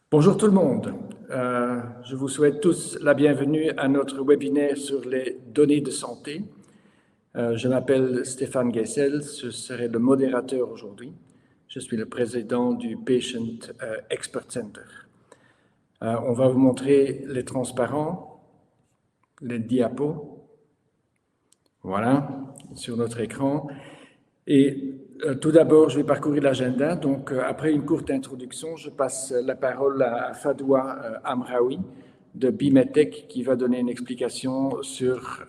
Bonjour tout le monde. Je vous souhaite tous la bienvenue à notre webinaire sur les données de santé. Je m'appelle Stéphane Geisel, je serai le modérateur aujourd'hui. Je suis le président du Patient Expert Center. On va vous montrer les transparents, les diapos, voilà, sur notre écran. Et tout d'abord, je vais parcourir l'agenda. Donc, après une courte introduction, je passe la parole à Fadoua Amraoui de Bimetech qui va donner une explication sur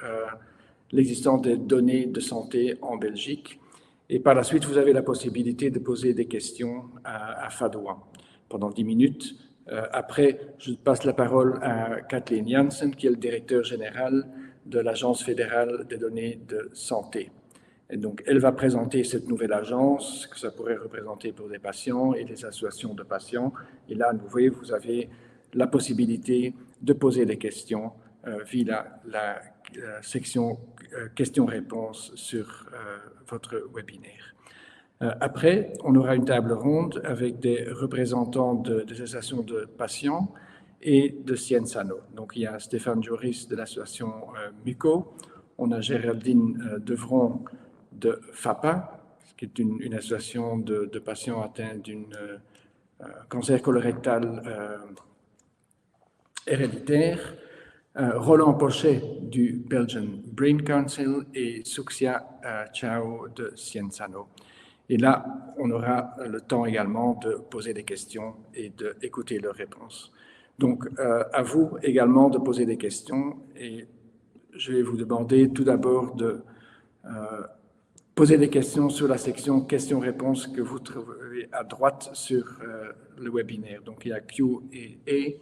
l'existence des données de santé en Belgique. Et par la suite, vous avez la possibilité de poser des questions à Fadoua pendant 10 minutes. Après, je passe la parole à Kathleen Janssen, qui est le directeur général de l'Agence fédérale des données de santé. Et donc, elle va présenter cette nouvelle agence, que ça pourrait représenter pour des patients et des associations de patients. Et là, vous avez la possibilité de poser des questions via la section questions-réponses sur votre webinaire. Après, on aura une table ronde avec des représentants des associations de patients et de Cienzano. Donc, il y a Stéphane Joris de l'association MUCO, on a Géraldine Devron de FAPA, qui est une association de patients atteints d'un cancer colorectal héréditaire, Roland Pochet du Belgian Brain Council et Suxia Chao de Cienzano. Et là, on aura le temps également de poser des questions et d'écouter leurs réponses. Donc, à vous également de poser des questions et je vais vous demander tout d'abord de poser des questions sur la section questions-réponses que vous trouvez à droite sur le webinaire. Donc, il y a Q&A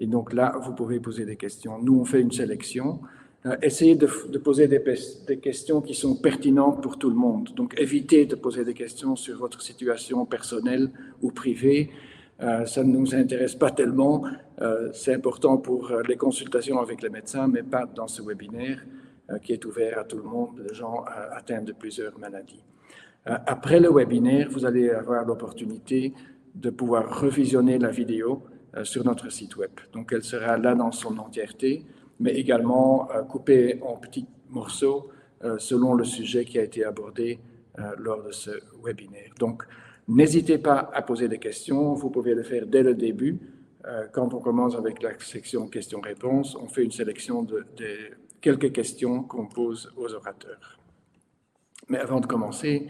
et donc là, vous pouvez poser des questions. Nous, on fait une sélection. Essayez de poser des questions qui sont pertinentes pour tout le monde. Donc, évitez de poser des questions sur votre situation personnelle ou privée. Ça ne nous intéresse pas tellement. C'est important pour les consultations avec les médecins, mais pas dans ce webinaire qui est ouvert à tout le monde, les gens atteints de plusieurs maladies. Après le webinaire, vous allez avoir l'opportunité de pouvoir revisionner la vidéo sur notre site web. Donc, elle sera là dans son entièreté, mais également coupée en petits morceaux selon le sujet qui a été abordé lors de ce webinaire. Donc, n'hésitez pas à poser des questions. Vous pouvez le faire dès le début. Quand on commence avec la section questions-réponses, on fait une sélection de quelques questions qu'on pose aux orateurs. Mais avant de commencer,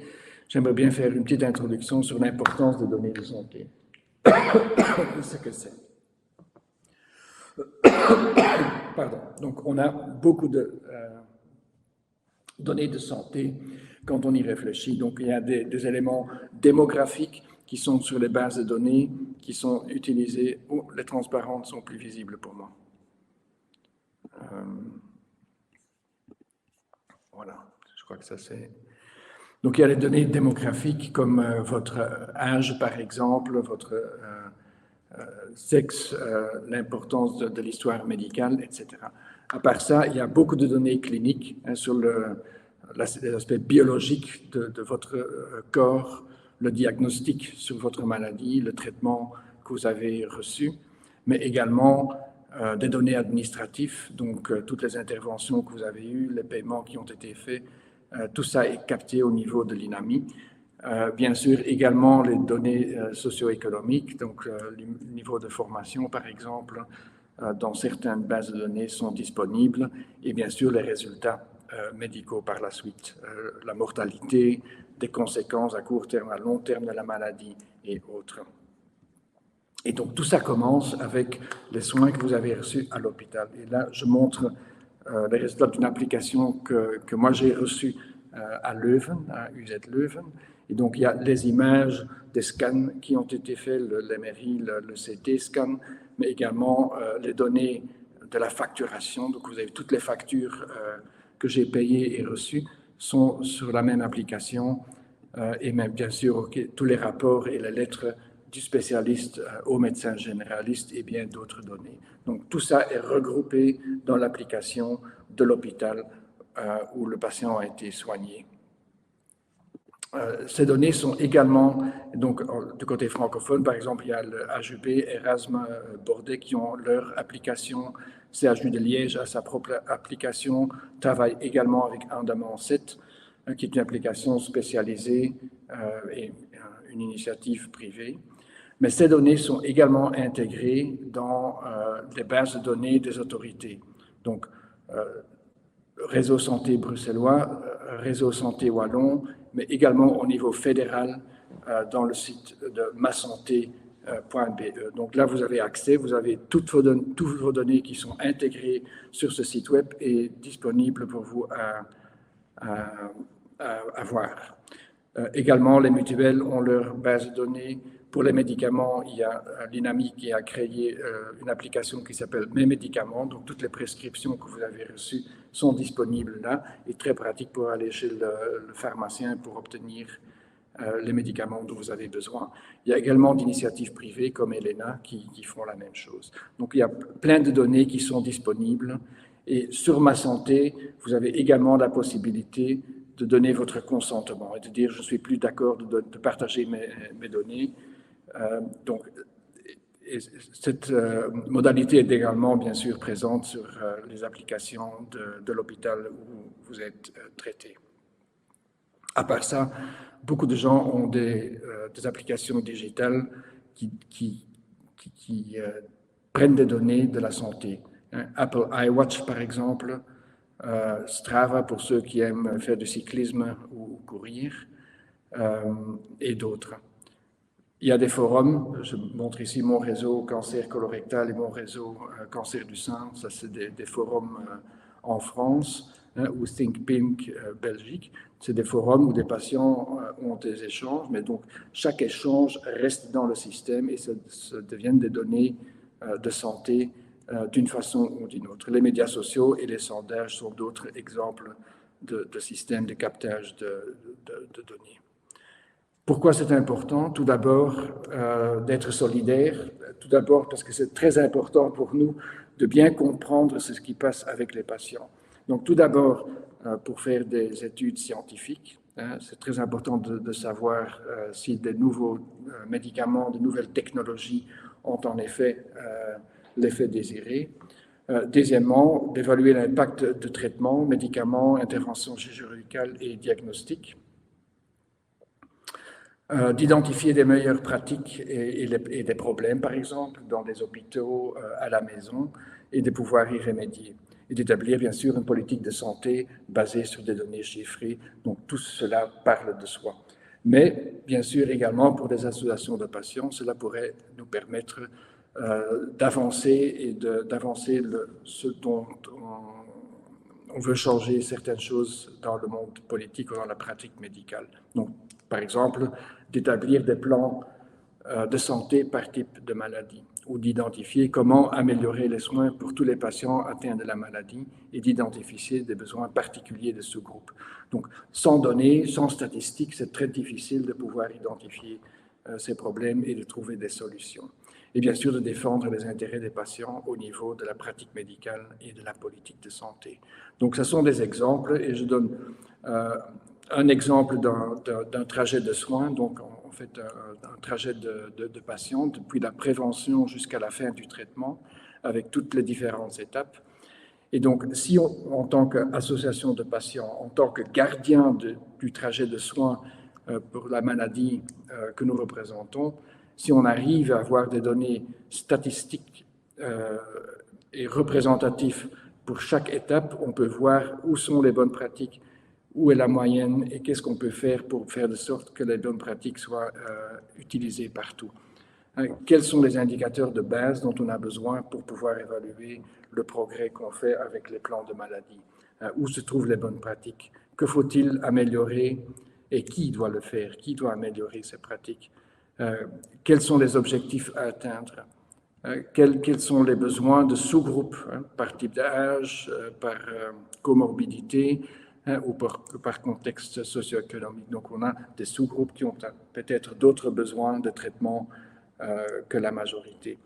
j'aimerais bien faire une petite introduction sur l'importance des données de santé. Ce que c'est. Pardon. Donc, on a beaucoup de données de santé quand on y réfléchit. Donc, il y a des éléments démographiques qui sont sur les bases de données, qui sont utilisées. Oh, les transparentes sont plus visibles pour moi. Voilà, je crois que ça c'est... Donc, il y a les données démographiques comme votre âge, par exemple, votre sexe, l'importance de l'histoire médicale, etc. À part ça, il y a beaucoup de données cliniques sur l'aspect biologique de votre corps, le diagnostic sur votre maladie, le traitement que vous avez reçu, mais également des données administratives, donc toutes les interventions que vous avez eues, les paiements qui ont été faits, tout ça est capté au niveau de l'INAMI. Bien sûr, également les données socio-économiques, donc le niveau de formation, par exemple, dans certaines bases de données sont disponibles, et bien sûr les résultats médicaux par la suite, la mortalité, des conséquences à court terme, à long terme de la maladie et autres. Et donc tout ça commence avec les soins que vous avez reçus à l'hôpital. Et là, je montre les résultats d'une application que moi j'ai reçue à Leuven, à UZ Leuven. Et donc il y a les images des scans qui ont été faits, l'MRI, le CT scan, mais également les données de la facturation. Donc vous avez toutes les factures que j'ai payées et reçues sont sur la même application et même bien sûr tous les rapports et les lettres du spécialiste au médecin généraliste et bien d'autres données. Donc tout ça est regroupé dans l'application de l'hôpital où le patient a été soigné. Ces données sont également Donc, du côté francophone, par exemple, il y a le HUB, Erasme, Bordeaux qui ont leur application. CHU de Liège a sa propre application, travaille également avec Andamant 7, qui est une application spécialisée et une initiative privée. Mais ces données sont également intégrées dans les bases de données des autorités. Donc, réseau santé bruxellois, réseau santé wallon, mais également au niveau fédéral dans le site de masanté.be. Donc là, vous avez accès, vous avez toutes vos données qui sont intégrées sur ce site web et disponibles pour vous à voir. Également, les mutuelles ont leur base de données. Pour les médicaments, il y a l'INAMI qui a créé une application qui s'appelle Mes médicaments. Donc, toutes les prescriptions que vous avez reçues sont disponibles là et très pratique pour aller chez le pharmacien pour obtenir les médicaments dont vous avez besoin. Il y a également d'initiatives privées comme Elena qui font la même chose. Donc, il y a plein de données qui sont disponibles. Et sur Ma Santé, vous avez également la possibilité de donner votre consentement et de dire « je ne suis plus d'accord de partager mes données ». Donc, cette modalité est également, bien sûr, présente sur les applications de l'hôpital où vous êtes traité. À part ça, beaucoup de gens ont des applications digitales qui prennent des données de la santé. Apple iWatch, par exemple, Strava pour ceux qui aiment faire du cyclisme ou courir, et d'autres. Il y a des forums, je montre ici mon réseau cancer colorectal et mon réseau cancer du sein, ça c'est des forums en France, ou Think Pink Belgique, c'est des forums où des patients ont des échanges, mais donc chaque échange reste dans le système et ça deviennent des données de santé d'une façon ou d'une autre. Les médias sociaux et les sondages sont d'autres exemples de systèmes de captage de données. Pourquoi c'est important? Tout d'abord, d'être solidaire. Tout d'abord, parce que c'est très important pour nous de bien comprendre ce qui passe avec les patients. Donc, tout d'abord, pour faire des études scientifiques, c'est très important de savoir si des nouveaux médicaments, de nouvelles technologies ont en effet l'effet désiré. Deuxièmement, d'évaluer l'impact de traitement, médicaments, interventions chirurgicales et diagnostiques. D'identifier des meilleures pratiques et des problèmes, par exemple, dans des hôpitaux, à la maison, et de pouvoir y remédier. Et d'établir, bien sûr, une politique de santé basée sur des données chiffrées. Donc, tout cela parle de soi. Mais, bien sûr, également, pour des associations de patients, cela pourrait nous permettre d'avancer et d'avancer ce dont on veut changer certaines choses dans le monde politique ou dans la pratique médicale. Donc, par exemple, d'établir des plans de santé par type de maladie ou d'identifier comment améliorer les soins pour tous les patients atteints de la maladie et d'identifier des besoins particuliers de ce groupe. Donc, sans données, sans statistiques, c'est très difficile de pouvoir identifier ces problèmes et de trouver des solutions. Et bien sûr, de défendre les intérêts des patients au niveau de la pratique médicale et de la politique de santé. Donc, ce sont des exemples et je donne un exemple d'un trajet de soins, donc en fait un trajet de patient depuis la prévention jusqu'à la fin du traitement avec toutes les différentes étapes. Et donc, si en tant qu'association de patients, en tant que gardien du trajet de soins pour la maladie que nous représentons, si on arrive à avoir des données statistiques et représentatives pour chaque étape, on peut voir où sont les bonnes pratiques, où est la moyenne et qu'est-ce qu'on peut faire pour faire de sorte que les bonnes pratiques soient utilisées partout. Quels sont les indicateurs de base dont on a besoin pour pouvoir évaluer le progrès qu'on fait avec les plans de maladie? Où se trouvent les bonnes pratiques? Que faut-il améliorer et qui doit le faire? Qui doit améliorer ces pratiques? Quels sont les objectifs à atteindre? Quels sont les besoins de sous-groupes par type d'âge, par comorbidité ou par contexte socio-économique? Donc, on a des sous-groupes qui ont peut-être d'autres besoins de traitement que la majorité.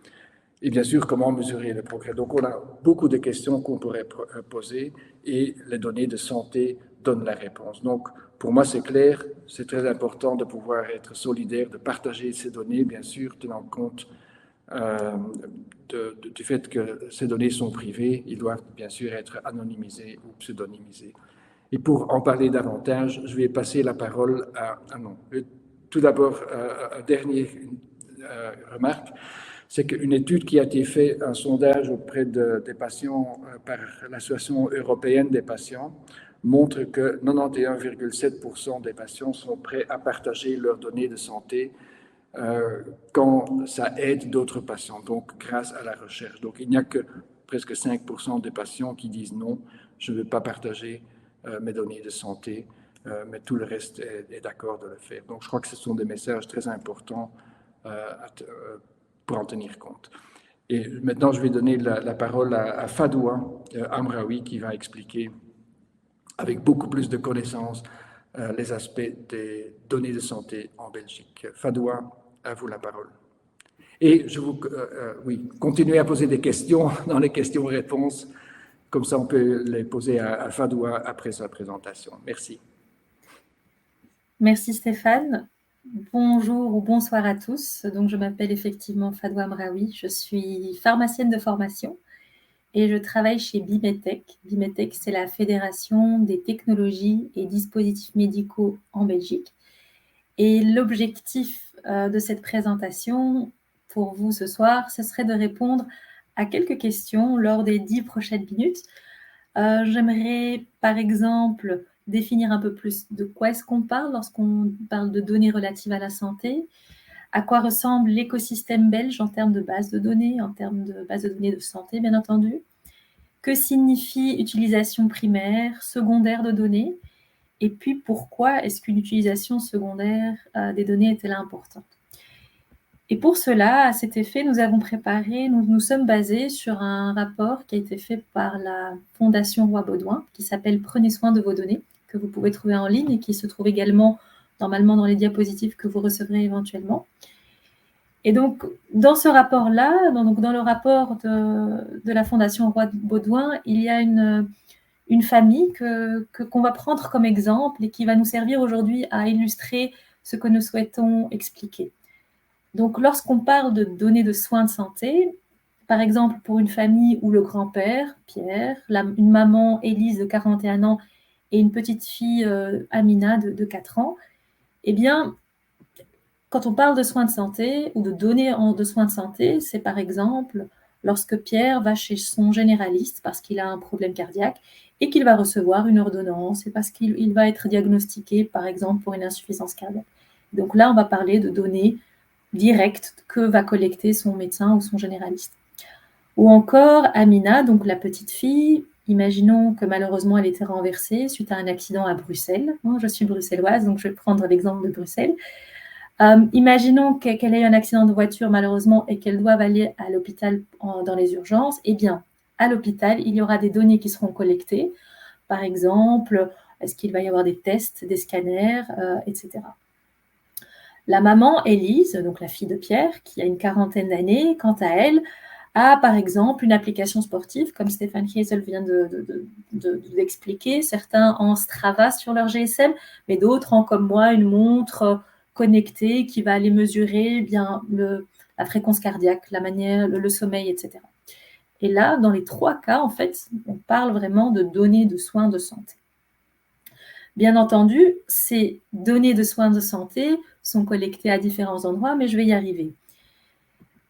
Et bien sûr, comment mesurer le progrès? Donc, on a beaucoup de questions qu'on pourrait poser et les données de santé donnent la réponse. Donc, Pour moi, c'est clair, c'est très important de pouvoir être solidaire, de partager ces données, bien sûr, tenant compte du fait que ces données sont privées. Ils doivent bien sûr être anonymisés ou pseudonymisés. Et pour en parler davantage, je vais passer la parole à... non, tout d'abord, une dernière remarque, c'est qu'une étude qui a été faite, un sondage auprès des patients par l'Association européenne des patients, montre que 91,7% des patients sont prêts à partager leurs données de santé quand ça aide d'autres patients, donc grâce à la recherche. Donc il n'y a que presque 5% des patients qui disent non, je ne veux pas partager mes données de santé, mais tout le reste est d'accord de le faire. Donc je crois que ce sont des messages très importants pour en tenir compte. Et maintenant, je vais donner la parole à Fadoua Amraoui qui va expliquer avec beaucoup plus de connaissances les aspects des données de santé en Belgique. Fadoua, à vous la parole. Et je vous, oui, continuez à poser des questions dans les questions-réponses, comme ça on peut les poser à Fadoua après sa présentation. Merci. Merci Stéphane. Bonjour ou bonsoir à tous. Donc, je m'appelle effectivement Fadoua Amraoui. Je suis pharmacienne de formation et je travaille chez Bimetech. Bimetech, c'est la Fédération des technologies et dispositifs médicaux en Belgique. Et l'objectif de cette présentation pour vous ce soir, ce serait de répondre à quelques questions lors des 10 prochaines minutes. J'aimerais, par exemple, définir un peu plus de quoi est-ce qu'on parle lorsqu'on parle de données relatives à la santé, à quoi ressemble l'écosystème belge en termes de base de données, en termes de base de données de santé, bien entendu, que signifie utilisation primaire, secondaire de données, et puis pourquoi est-ce qu'une utilisation secondaire des données est-elle importante. Et pour cela, à cet effet, nous avons préparé, nous sommes basés sur un rapport qui a été fait par la Fondation Roi Baudouin, qui s'appelle « Prenez soin de vos données », que vous pouvez trouver en ligne et qui se trouve également normalement dans les diapositives que vous recevrez éventuellement. Et donc, dans ce rapport-là, dans le rapport de la Fondation Roi Baudouin, il y a une famille qu'on va prendre comme exemple et qui va nous servir aujourd'hui à illustrer ce que nous souhaitons expliquer. Donc, lorsqu'on parle de données de soins de santé, par exemple pour une famille où le grand-père, Pierre, une maman, Élise, de 41 ans, et une petite fille, Amina, de 4 ans, eh bien, quand on parle de soins de santé ou de données de soins de santé, c'est par exemple lorsque Pierre va chez son généraliste parce qu'il a un problème cardiaque et qu'il va recevoir une ordonnance et parce qu'il va être diagnostiqué, par exemple, pour une insuffisance cardiaque. Donc là, on va parler de données directes que va collecter son médecin ou son généraliste. Ou encore Amina, donc la petite fille, imaginons que malheureusement elle était renversée suite à un accident à Bruxelles. Je suis bruxelloise, donc je vais prendre l'exemple de Bruxelles. Imaginons qu'elle ait un accident de voiture malheureusement et qu'elle doive aller à l'hôpital dans les urgences. Eh bien, à l'hôpital, il y aura des données qui seront collectées. Par exemple, est-ce qu'il va y avoir des tests, des scanners, etc. La maman, Élise, donc la fille de Pierre, qui a une quarantaine d'années, quant à elle, a par exemple une application sportive, comme Stéphane Kiesel vient d'expliquer. Certains en Strava sur leur GSM, mais d'autres en, comme moi, une montre connectée qui va aller mesurer bien la fréquence cardiaque, la manière, le sommeil, etc. Et là, dans les 3 cas, en fait, on parle vraiment de données de soins de santé. Bien entendu, ces données de soins de santé sont collectées à différents endroits, mais je vais y arriver.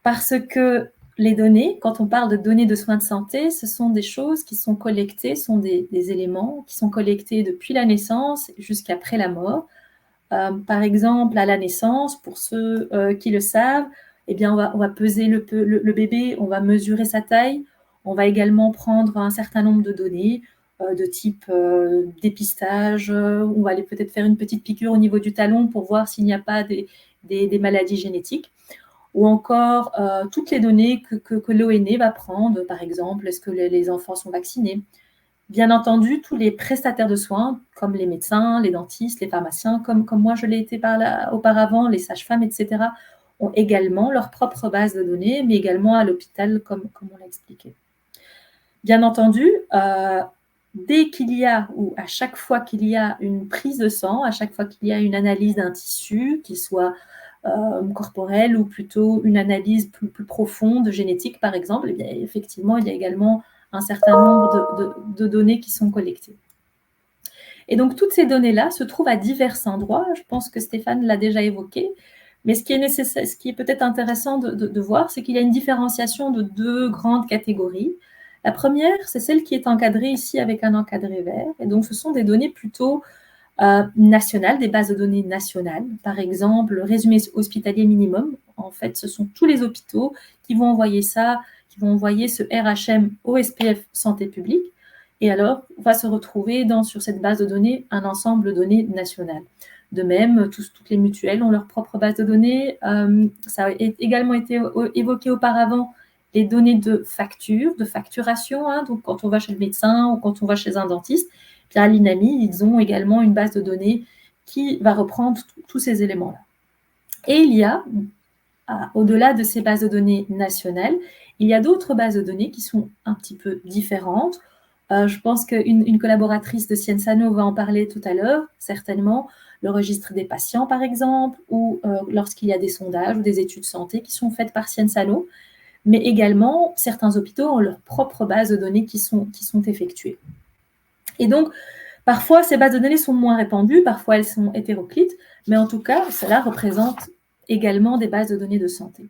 Parce que les données, quand on parle de données de soins de santé, ce sont des choses qui sont collectées, sont des éléments qui sont collectés depuis la naissance jusqu'après la mort. Par exemple, à la naissance, pour ceux qui le savent, eh bien, on va peser le bébé, on va mesurer sa taille, on va également prendre un certain nombre de données de type dépistage, on va aller peut-être faire une petite piqûre au niveau du talon pour voir s'il n'y a pas des maladies génétiques, ou encore toutes les données que l'ONE va prendre, par exemple, est-ce que les enfants sont vaccinés. Bien entendu, tous les prestataires de soins, comme les médecins, les dentistes, les pharmaciens, comme moi je l'ai été auparavant, les sages-femmes, etc., ont également leur propre base de données, mais également à l'hôpital, comme on l'a expliqué. Bien entendu, dès qu'il y a, ou à chaque fois qu'il y a une prise de sang, à chaque fois qu'il y a une analyse d'un tissu, qu'il soit corporel ou plutôt une analyse plus profonde, génétique par exemple, eh bien, effectivement, il y a également un certain nombre de données qui sont collectées. Et donc, toutes ces données-là se trouvent à divers endroits. Je pense que Stéphane l'a déjà évoqué. Mais ce qui est peut-être intéressant de voir, c'est qu'il y a une différenciation de deux grandes catégories. La première, c'est celle qui est encadrée ici avec un encadré vert. Et donc, ce sont des données plutôt nationales, des bases de données nationales. Par exemple, le résumé hospitalier minimum. En fait, ce sont tous les hôpitaux qui vont envoyer ça, qui vont envoyer ce RHM au SPF Santé publique. Et alors, on va se retrouver sur cette base de données un ensemble de données nationales. De même, toutes les mutuelles ont leur propre base de données. Ça a également été évoqué auparavant, les données de facture, de facturation. Donc, quand on va chez le médecin ou quand on va chez un dentiste, bien, à l'INAMI, ils ont également une base de données qui va reprendre tous ces éléments-là. Et il y a, au-delà de ces bases de données nationales, il y a d'autres bases de données qui sont un petit peu différentes. Je pense qu'une collaboratrice de Sciensano va en parler tout à l'heure, certainement, le registre des patients, par exemple, ou lorsqu'il y a des sondages ou des études santé qui sont faites par Sciensano, mais également, certains hôpitaux ont leur propre base de données qui sont effectuées. Et donc, parfois, ces bases de données sont moins répandues, parfois elles sont hétéroclites, mais en tout cas, cela représente également des bases de données de santé.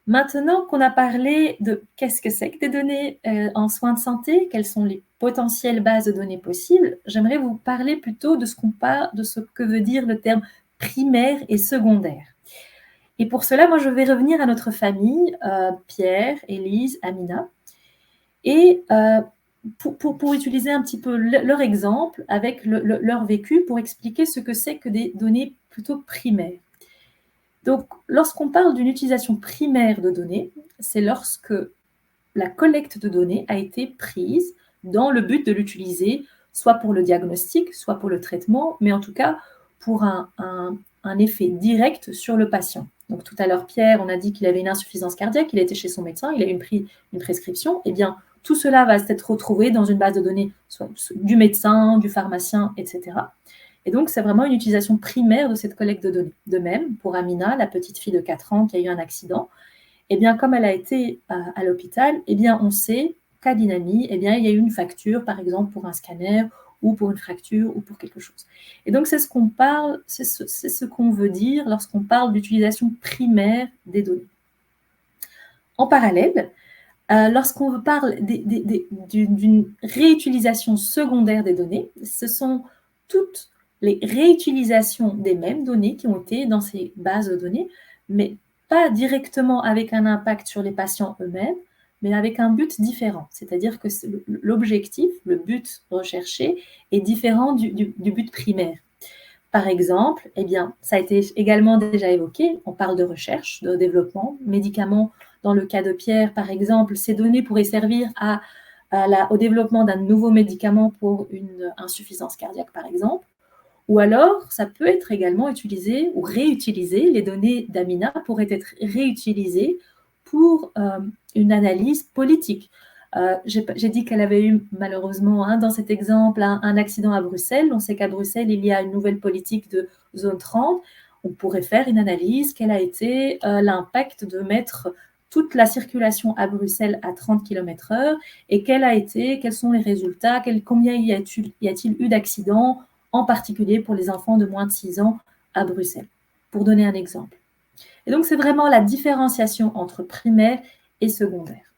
Maintenant qu'on a parlé de qu'est-ce que c'est que des données en soins de santé, quelles sont les potentielles bases de données possibles, j'aimerais vous parler plutôt de ce que veut dire le terme primaire et secondaire. Et pour cela, moi, je vais revenir à notre famille, Pierre, Élise, Amina, et pour utiliser un petit peu leur exemple avec leur vécu pour expliquer ce que c'est que des données plutôt primaires. Donc, lorsqu'on parle d'une utilisation primaire de données, c'est lorsque la collecte de données a été prise dans le but de l'utiliser, soit pour le diagnostic, soit pour le traitement, mais en tout cas pour un effet direct sur le patient. Donc, tout à l'heure, Pierre, on a dit qu'il avait une insuffisance cardiaque, il était chez son médecin, il a pris une prescription. Eh bien, tout cela va s'être retrouvé dans une base de données soit du médecin, du pharmacien, etc. Et donc, c'est vraiment une utilisation primaire de cette collecte de données. De même, pour Amina, la petite fille de 4 ans qui a eu un accident, eh bien, comme elle a été à l'hôpital, eh bien, on sait qu'à l'INAMI, eh bien, il y a eu une facture, par exemple, pour un scanner ou pour une fracture ou pour quelque chose. Et donc, c'est ce qu'on parle, c'est ce qu'on veut dire lorsqu'on parle d'utilisation primaire des données. En parallèle, lorsqu'on parle d'une réutilisation secondaire des données, ce sont toutes les réutilisations des mêmes données qui ont été dans ces bases de données, mais pas directement avec un impact sur les patients eux-mêmes, mais avec un but différent. C'est-à-dire que l'objectif, le but recherché, est différent du but primaire. Par exemple, eh bien, ça a été également déjà évoqué, on parle de recherche, de développement, médicaments. Dans le cas de Pierre, par exemple, ces données pourraient servir au développement d'un nouveau médicament pour une insuffisance cardiaque, par exemple. Ou alors, ça peut être également utilisé ou réutilisé, les données d'Amina pourraient être réutilisées pour une analyse politique. J'ai dit qu'elle avait eu malheureusement, dans cet exemple, un accident à Bruxelles. On sait qu'à Bruxelles, il y a une nouvelle politique de zone 30. On pourrait faire une analyse, quel a été l'impact de mettre toute la circulation à Bruxelles à 30 km/h et quels sont les résultats, combien y a-t-il eu d'accidents, en particulier pour les enfants de moins de 6 ans à Bruxelles, pour donner un exemple. Et donc, c'est vraiment la différenciation entre primaire et secondaire.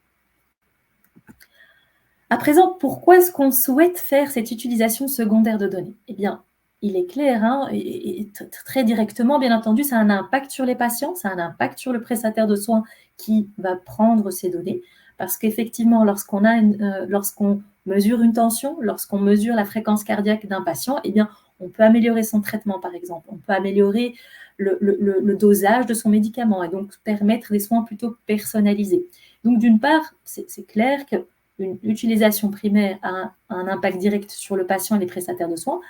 À présent, pourquoi est-ce qu'on souhaite faire cette utilisation secondaire de données? Eh bien, il est clair, et très directement, bien entendu, ça a un impact sur les patients, ça a un impact sur le prestataire de soins qui va prendre ces données, parce qu'effectivement, lorsqu'on mesure une tension, lorsqu'on mesure la fréquence cardiaque d'un patient, eh bien, on peut améliorer son traitement, par exemple, on peut améliorer le dosage de son médicament et donc permettre des soins plutôt personnalisés. Donc, d'une part, c'est clair qu'une utilisation primaire a un impact direct sur le patient et les prestataires de soins,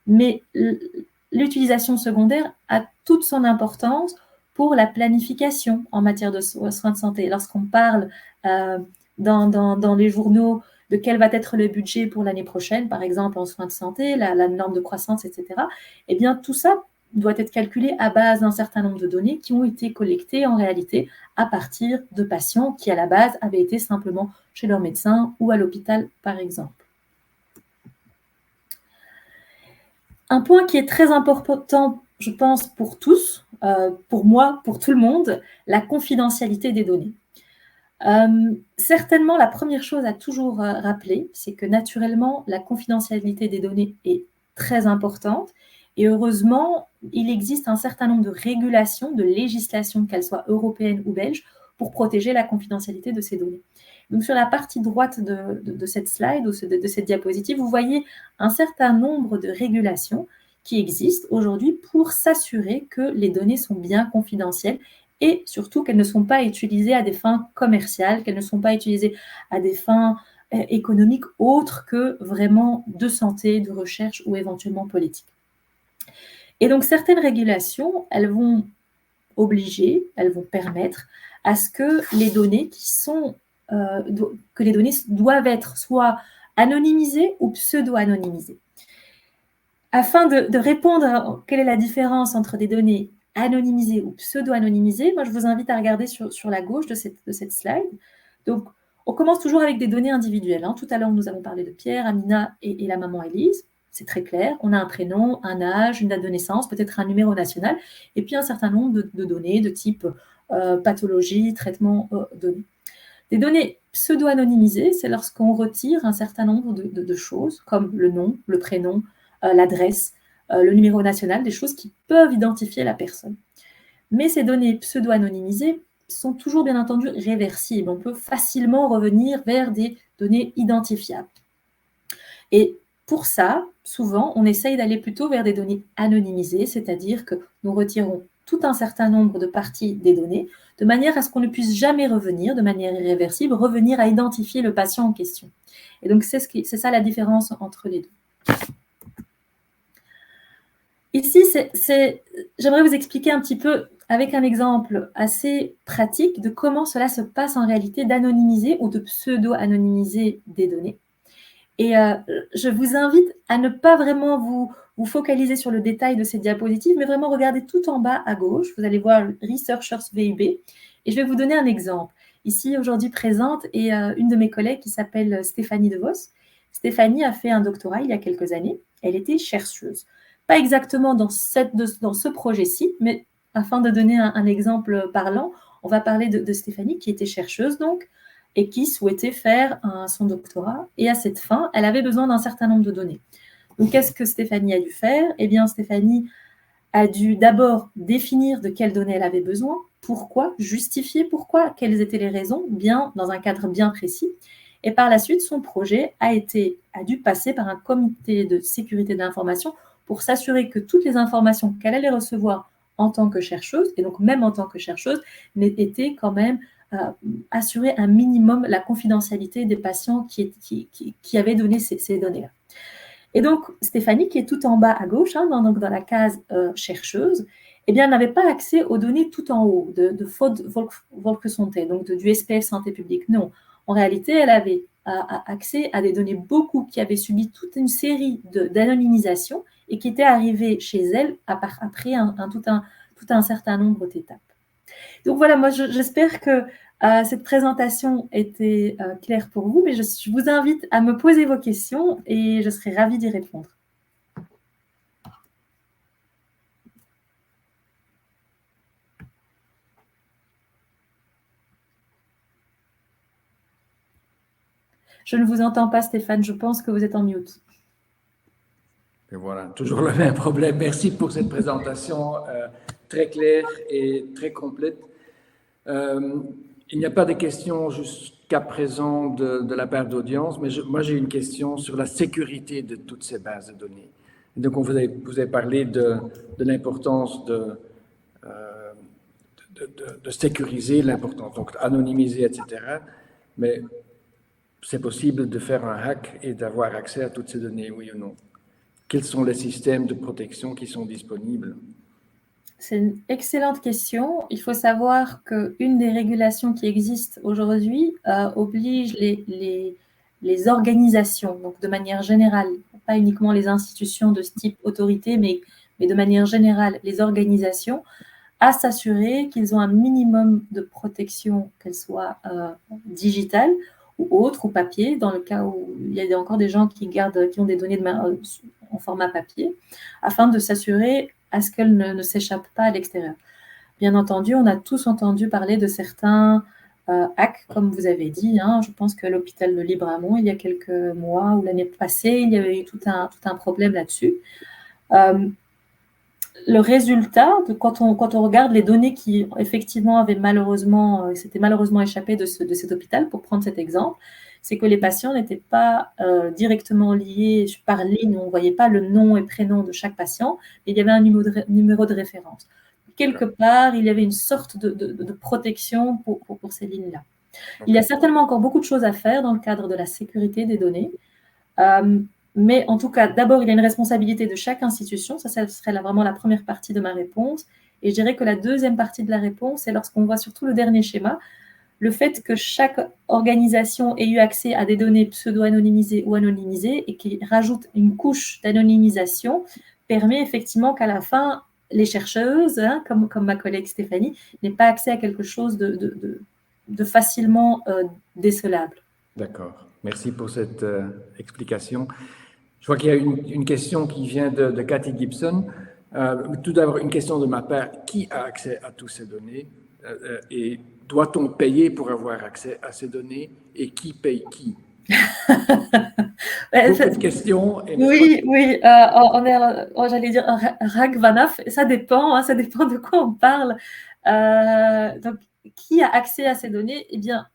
mais l'utilisation secondaire a toute son importance pour la planification en matière de soins de santé. Lorsqu'on parle dans les journaux de quel va être le budget pour l'année prochaine, par exemple en soins de santé, la norme de croissance, etc. Eh bien, tout ça doit être calculé à base d'un certain nombre de données qui ont été collectées en réalité à partir de patients qui, à la base, avaient été simplement chez leur médecin ou à l'hôpital, par exemple. Un point qui est très important, je pense, pour tous, pour moi, pour tout le monde, la confidentialité des données. Certainement, la première chose à toujours rappeler, c'est que naturellement, la confidentialité des données est très importante. Et heureusement, il existe un certain nombre de régulations, de législations, qu'elles soient européennes ou belges, pour protéger la confidentialité de ces données. Donc, sur la partie droite de cette slide ou de cette diapositive, vous voyez un certain nombre de régulations qui existent aujourd'hui pour s'assurer que les données sont bien confidentielles et surtout qu'elles ne sont pas utilisées à des fins commerciales, qu'elles ne sont pas utilisées à des fins économiques autres que vraiment de santé, de recherche ou éventuellement politiques. Et donc, certaines régulations, elles vont obliger, elles vont permettre à ce que les données doivent être soit anonymisées ou pseudo-anonymisées. Afin de répondre à quelle est la différence entre des données anonymisées ou pseudo-anonymisées, moi je vous invite à regarder sur la gauche de cette slide. Donc, on commence toujours avec des données individuelles. Tout à l'heure, nous avons parlé de Pierre, Amina et la maman Élise. C'est très clair. On a un prénom, un âge, une date de naissance, peut-être un numéro national, et puis un certain nombre de données de type pathologie, traitement données. Des données pseudo-anonymisées, c'est lorsqu'on retire un certain nombre de choses, comme le nom, le prénom, l'adresse, le numéro national, des choses qui peuvent identifier la personne. Mais ces données pseudo-anonymisées sont toujours bien entendu réversibles. On peut facilement revenir vers des données identifiables. Et pour ça, souvent, on essaye d'aller plutôt vers des données anonymisées, c'est-à-dire que nous retirons tout un certain nombre de parties des données, de manière à ce qu'on ne puisse jamais revenir, de manière irréversible, revenir à identifier le patient en question. Et donc, c'est ça la différence entre les deux. Ici, j'aimerais vous expliquer un petit peu, avec un exemple assez pratique, de comment cela se passe en réalité d'anonymiser ou de pseudo-anonymiser des données. Et je vous invite à ne pas vraiment vous focaliser sur le détail de ces diapositives, mais vraiment regarder tout en bas à gauche. Vous allez voir Researchers VUB. Et je vais vous donner un exemple. Ici, aujourd'hui présente, est une de mes collègues qui s'appelle Stéphanie DeVos. Stéphanie a fait un doctorat il y a quelques années. Elle était chercheuse. Pas exactement dans ce projet-ci, mais afin de donner un exemple parlant, on va parler de Stéphanie qui était chercheuse donc, et qui souhaitait faire son doctorat. Et à cette fin, elle avait besoin d'un certain nombre de données. Donc, qu'est-ce que Stéphanie a dû faire? Eh bien, Stéphanie a dû d'abord définir de quelles données elle avait besoin, pourquoi, justifier pourquoi, quelles étaient les raisons, bien dans un cadre bien précis. Et par la suite, son projet a dû passer par un comité de sécurité de l'information pour s'assurer que toutes les informations qu'elle allait recevoir en tant que chercheuse, et donc même en tant que chercheuse, étaient quand même assurer un minimum la confidentialité des patients qui avaient donné ces données-là. Et donc, Stéphanie, qui est tout en bas à gauche, donc dans la case chercheuse, eh bien, elle n'avait pas accès aux données tout en haut de Volksgesondheit, donc du SPF Santé publique. Non, en réalité, elle avait accès à des données qui avaient subi toute une série d'anonymisation et qui étaient arrivées chez elle après tout un certain nombre d'étapes. Donc voilà, moi j'espère que cette présentation était claire pour vous, mais je vous invite à me poser vos questions et je serai ravie d'y répondre. Je ne vous entends pas, Stéphane, je pense que vous êtes en mute. Et voilà, toujours le même problème. Merci pour cette présentation très claire et très complète. Il n'y a pas de questions jusqu'à présent de la part d'audience, mais moi j'ai une question sur la sécurité de toutes ces bases de données. Et donc vous avez parlé de l'importance de sécuriser l'importance, donc anonymiser, etc. Mais c'est possible de faire un hack et d'avoir accès à toutes ces données, oui ou non? Quels sont les systèmes de protection qui sont disponibles? C'est une excellente question. Il faut savoir qu'une des régulations qui existent aujourd'hui oblige les organisations, donc de manière générale, pas uniquement les institutions de ce type autorité, mais de manière générale, les organisations, à s'assurer qu'ils ont un minimum de protection, qu'elle soit digitale ou autre, ou papier, dans le cas où il y a encore des gens qui ont des données en format papier, afin de s'assurer à ce qu'elles ne s'échappent pas à l'extérieur. Bien entendu, on a tous entendu parler de certains hacks, comme vous avez dit. Je pense qu'à l'hôpital de Libramont, il y a quelques mois ou l'année passée, il y avait eu tout un problème là-dessus. Le résultat, quand on regarde les données qui effectivement s'étaient malheureusement échappées de cet hôpital, pour prendre cet exemple, c'est que les patients n'étaient pas directement liés par ligne, on ne voyait pas le nom et prénom de chaque patient, mais il y avait un numéro de référence. Quelque part, il y avait une sorte de protection pour ces lignes-là. Il y a certainement encore beaucoup de choses à faire dans le cadre de la sécurité des données. Mais en tout cas, d'abord, il y a une responsabilité de chaque institution. Ça serait vraiment la première partie de ma réponse. Et je dirais que la deuxième partie de la réponse, c'est lorsqu'on voit surtout le dernier schéma, le fait que chaque organisation ait eu accès à des données pseudo-anonymisées ou anonymisées et qui rajoute une couche d'anonymisation permet effectivement qu'à la fin, les chercheuses, comme ma collègue Stéphanie, n'aient pas accès à quelque chose de facilement décelable. D'accord. Merci pour cette explication. Je vois qu'il y a une question qui vient de Cathy Gibson. Tout d'abord, une question de ma part. Qui a accès à toutes ces données et doit-on payer pour avoir accès à ces données et qui paye qui? Beaucoup de questions. Oui, j'allais dire Ragvanaf, ça dépend de quoi on parle. Donc, qui a accès à ces données? Eh bien,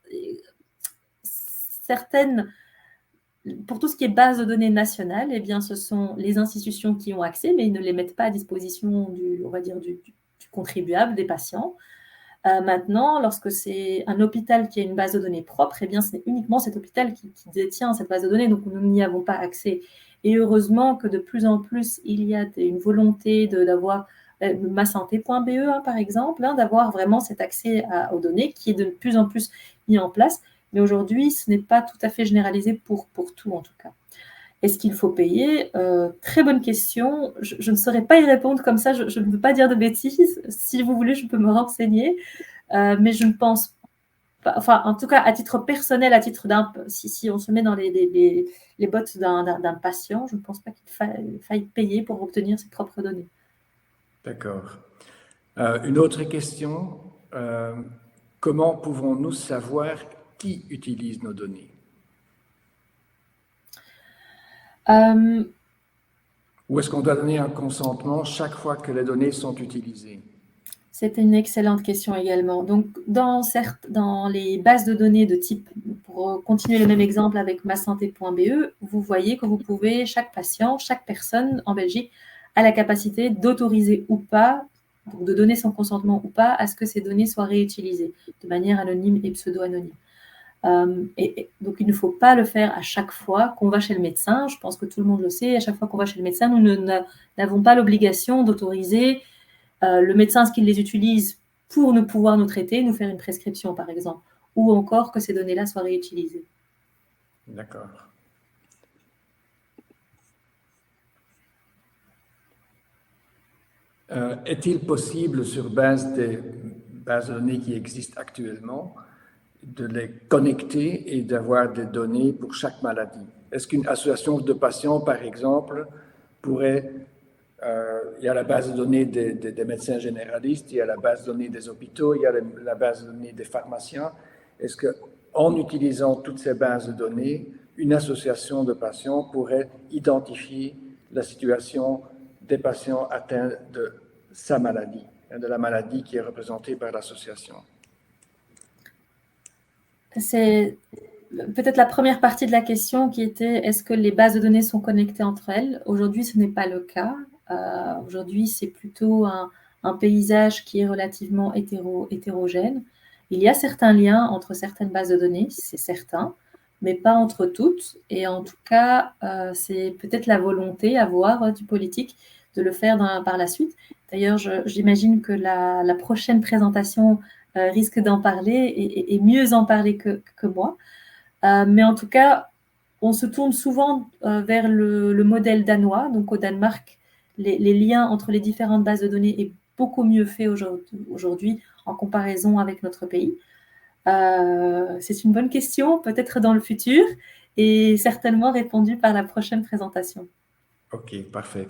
pour tout ce qui est base de données nationale, eh bien, ce sont les institutions qui ont accès, mais ils ne les mettent pas à disposition du contribuable, des patients. Maintenant, lorsque c'est un hôpital qui a une base de données propre, eh bien, c'est uniquement cet hôpital qui détient cette base de données, donc nous n'y avons pas accès. Et heureusement que de plus en plus, il y a une volonté d'avoir masanté.be, par exemple, d'avoir vraiment cet accès aux données qui est de plus en plus mis en place. Mais aujourd'hui, ce n'est pas tout à fait généralisé pour tout, en tout cas. Est-ce qu'il faut payer? Très bonne question. Je ne saurais pas y répondre comme ça. Je ne veux pas dire de bêtises. Si vous voulez, je peux me renseigner. Mais je ne pense pas. Enfin, en tout cas, à titre personnel, si on se met dans les bottes d'un patient, je ne pense pas qu'il faille payer pour obtenir ses propres données. D'accord. Une autre question. Comment pouvons-nous savoir qui utilise nos données? Ou est-ce qu'on doit donner un consentement chaque fois que les données sont utilisées? C'est une excellente question également. Donc, dans les bases de données de type, pour continuer le même exemple avec masanté.be, vous voyez que vous pouvez, chaque patient, chaque personne en Belgique a la capacité d'autoriser ou pas, donc de donner son consentement ou pas à ce que ces données soient réutilisées de manière anonyme et pseudo-anonyme. Et donc, il ne faut pas le faire à chaque fois qu'on va chez le médecin. Je pense que tout le monde le sait. À chaque fois qu'on va chez le médecin, nous n'avons pas l'obligation d'autoriser le médecin, ce qu'il les utilise pour pouvoir nous traiter, nous faire une prescription, par exemple, ou encore que ces données-là soient réutilisées. D'accord. Est-il possible, sur base des bases de données qui existent actuellement, de les connecter et d'avoir des données pour chaque maladie? Est-ce qu'une association de patients, par exemple, pourrait... il y a la base de données des médecins généralistes, il y a la base de données des hôpitaux, il y a la base de données des pharmaciens. Est-ce qu'en utilisant toutes ces bases de données, une association de patients pourrait identifier la situation des patients atteints de sa maladie, de la maladie qui est représentée par l'association? C'est peut-être la première partie de la question qui était est-ce que les bases de données sont connectées entre elles? Aujourd'hui, ce n'est pas le cas. Aujourd'hui, c'est plutôt un paysage qui est relativement hétérogène. Il y a certains liens entre certaines bases de données, c'est certain, mais pas entre toutes. Et en tout cas, c'est peut-être la volonté à voir du politique de le faire par la suite. D'ailleurs, j'imagine que la prochaine présentation risque d'en parler et mieux en parler que moi. Mais en tout cas, on se tourne souvent vers le modèle danois. Donc au Danemark, les liens entre les différentes bases de données est beaucoup mieux fait aujourd'hui en comparaison avec notre pays. C'est une bonne question, peut-être dans le futur, et certainement répondue par la prochaine présentation. OK, parfait.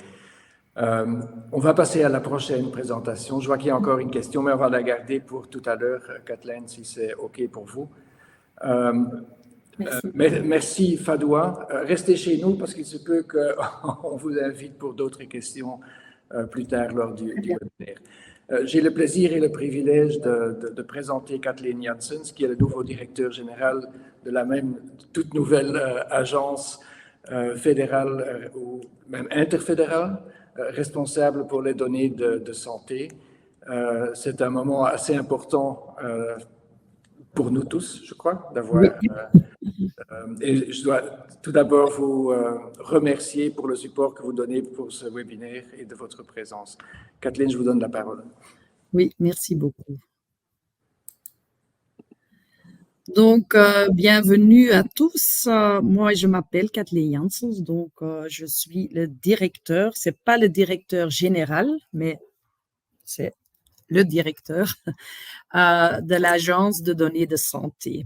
On va passer à la prochaine présentation. Je vois qu'il y a encore une question, mais on va la garder pour tout à l'heure, Kathleen, si c'est OK pour vous. Merci. Merci, Fadoua. Restez chez nous parce qu'il se peut qu'on vous invite pour d'autres questions plus tard lors du webinaire. J'ai le plaisir et le privilège de présenter Kathleen Janssens, qui est le nouveau directeur général de la même toute nouvelle agence fédérale ou même interfédérale responsable pour les données de santé. C'est un moment assez important pour nous tous, je crois, d'avoir... et je dois tout d'abord vous remercier pour le support que vous donnez pour ce webinaire et de votre présence. Kathleen, je vous donne la parole. Oui, merci beaucoup. Donc, bienvenue à tous. Moi, je m'appelle Kathleen Janssens, donc je suis le directeur. C'est pas le directeur général, mais c'est le directeur de l'Agence de données de santé.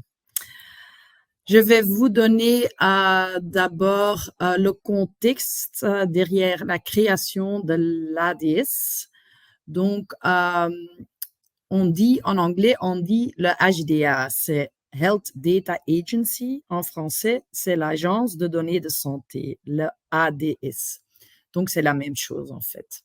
Je vais vous donner d'abord le contexte derrière la création de l'ADS. Donc, on dit en anglais, on dit le HDA, c'est Health Data Agency. En français, c'est l'Agence de données de santé, le ADS. Donc, c'est la même chose en fait.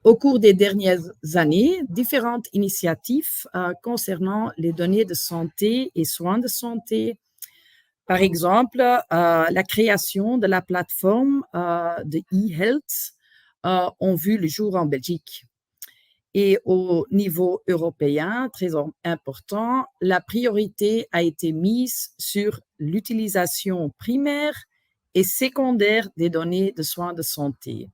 Au cours des dernières années, différentes initiatives concernant les données de santé et soins de santé, par exemple, la création de la plateforme de e-health ont vu le jour en Belgique. Et au niveau européen, très important, la priorité a été mise sur l'utilisation primaire et secondaire des données de soins de santé,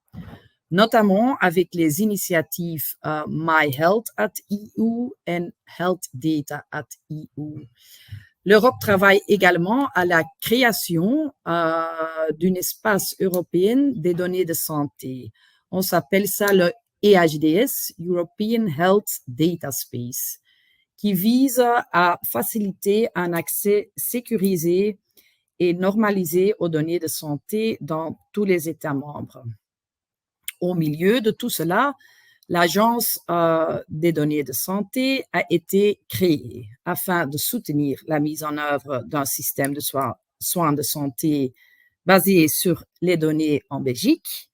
notamment avec les initiatives My Health at EU et Health Data at EU. L'Europe travaille également à la création d'un espace européen des données de santé. On s'appelle ça le EHDS, European Health Data Space, qui vise à faciliter un accès sécurisé et normalisé aux données de santé dans tous les États membres. Au milieu de tout cela, l'Agence des données de santé a été créée afin de soutenir la mise en œuvre d'un système de soins de santé basé sur les données en Belgique,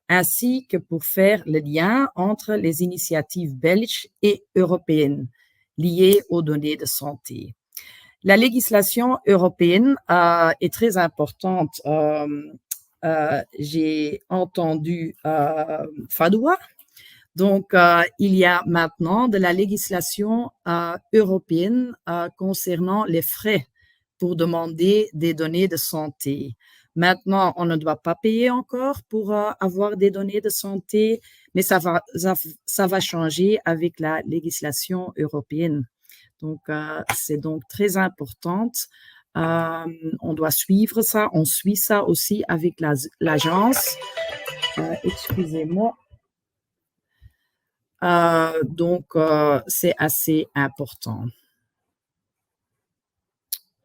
ainsi que pour faire le lien entre les initiatives belges et européennes liées aux données de santé. La législation européenne est très importante. J'ai entendu Fadoua. Donc, il y a maintenant de la législation européenne concernant les frais pour demander des données de santé. Maintenant, on ne doit pas payer encore pour avoir des données de santé, mais ça va changer avec la législation européenne. Donc, c'est donc très important. On doit suivre ça. On suit ça aussi avec l'agence. Excusez-moi. Donc, c'est assez important.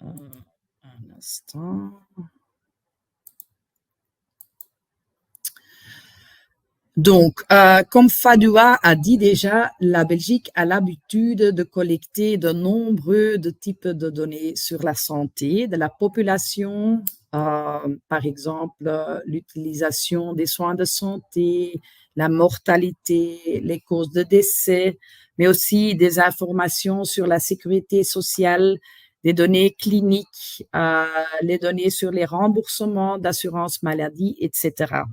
Un instant. Donc, comme Fadoua a dit déjà, la Belgique a l'habitude de collecter de nombreux types de données sur la santé de la population, par exemple l'utilisation des soins de santé, la mortalité, les causes de décès, mais aussi des informations sur la sécurité sociale, des données cliniques, les données sur les remboursements d'assurance maladie, etc.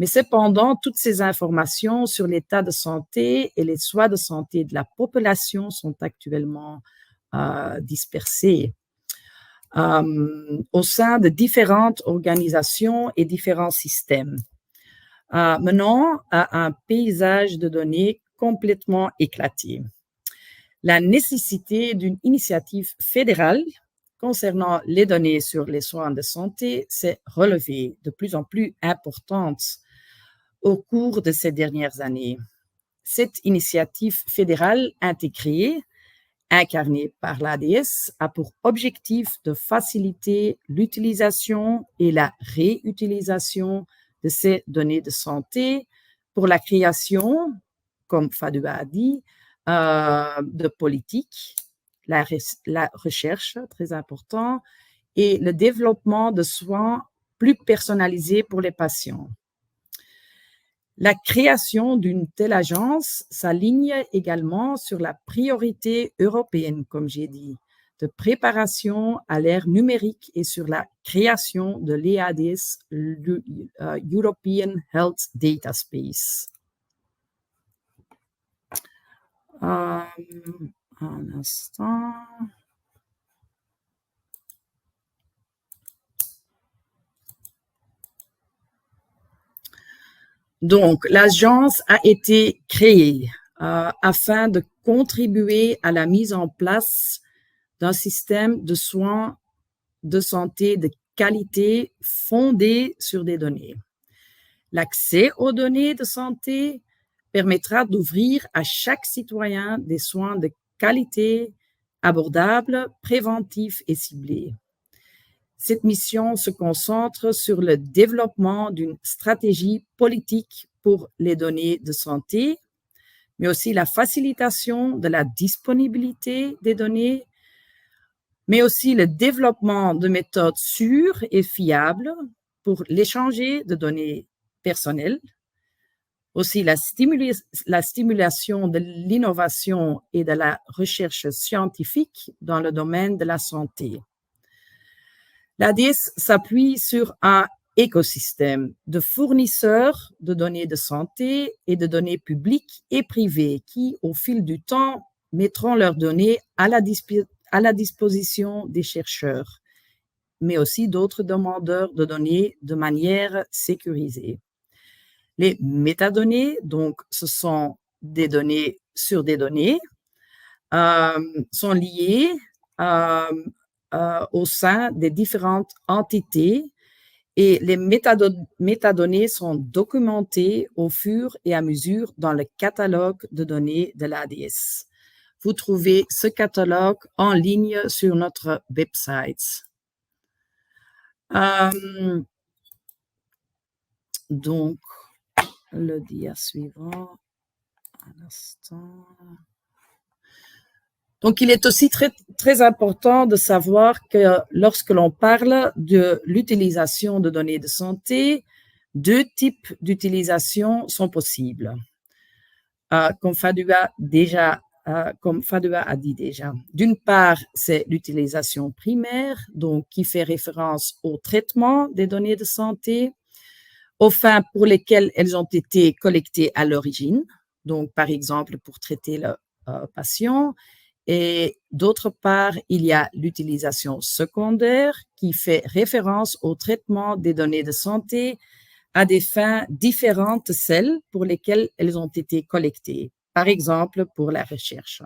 Mais cependant, toutes ces informations sur l'état de santé et les soins de santé de la population sont actuellement dispersées au sein de différentes organisations et différents systèmes, menant à un paysage de données complètement éclaté. La nécessité d'une initiative fédérale concernant les données sur les soins de santé s'est relevée de plus en plus importante au cours de ces dernières années. Cette initiative fédérale intégrée, incarnée par l'ADS, a pour objectif de faciliter l'utilisation et la réutilisation de ces données de santé pour la création, comme Fadwa a dit, de politiques, la recherche, très important, et le développement de soins plus personnalisés pour les patients. La création d'une telle agence s'aligne également sur la priorité européenne, comme j'ai dit, de préparation à l'ère numérique et sur la création de l'EADS, European Health Data Space. Un instant. Donc, l'agence a été créée afin de contribuer à la mise en place d'un système de soins de santé de qualité fondé sur des données. L'accès aux données de santé permettra d'ouvrir à chaque citoyen des soins de qualité, abordables, préventifs et ciblés. Cette mission se concentre sur le développement d'une stratégie politique pour les données de santé, mais aussi la facilitation de la disponibilité des données, mais aussi le développement de méthodes sûres et fiables pour l'échanger de données personnelles, aussi la stimulation de l'innovation et de la recherche scientifique dans le domaine de la santé. L'ADS s'appuie sur un écosystème de fournisseurs de données de santé et de données publiques et privées qui, au fil du temps, mettront leurs données à la disposition des chercheurs, mais aussi d'autres demandeurs de données de manière sécurisée. Les métadonnées, donc ce sont des données sur des données, sont liées au sein des différentes entités et les métadonnées sont documentées au fur et à mesure dans le catalogue de données de l'ADS. Vous trouvez ce catalogue en ligne sur notre website. Donc, le dia suivant, un instant. Donc, il est aussi très, très important de savoir que lorsque l'on parle de l'utilisation de données de santé, deux types d'utilisation sont possibles. Comme Fadwa a dit déjà. D'une part, c'est l'utilisation primaire, donc qui fait référence au traitement des données de santé, aux fins pour lesquelles elles ont été collectées à l'origine, donc par exemple pour traiter le patient. Et d'autre part, il y a l'utilisation secondaire qui fait référence au traitement des données de santé à des fins différentes de celles pour lesquelles elles ont été collectées, par exemple pour la recherche.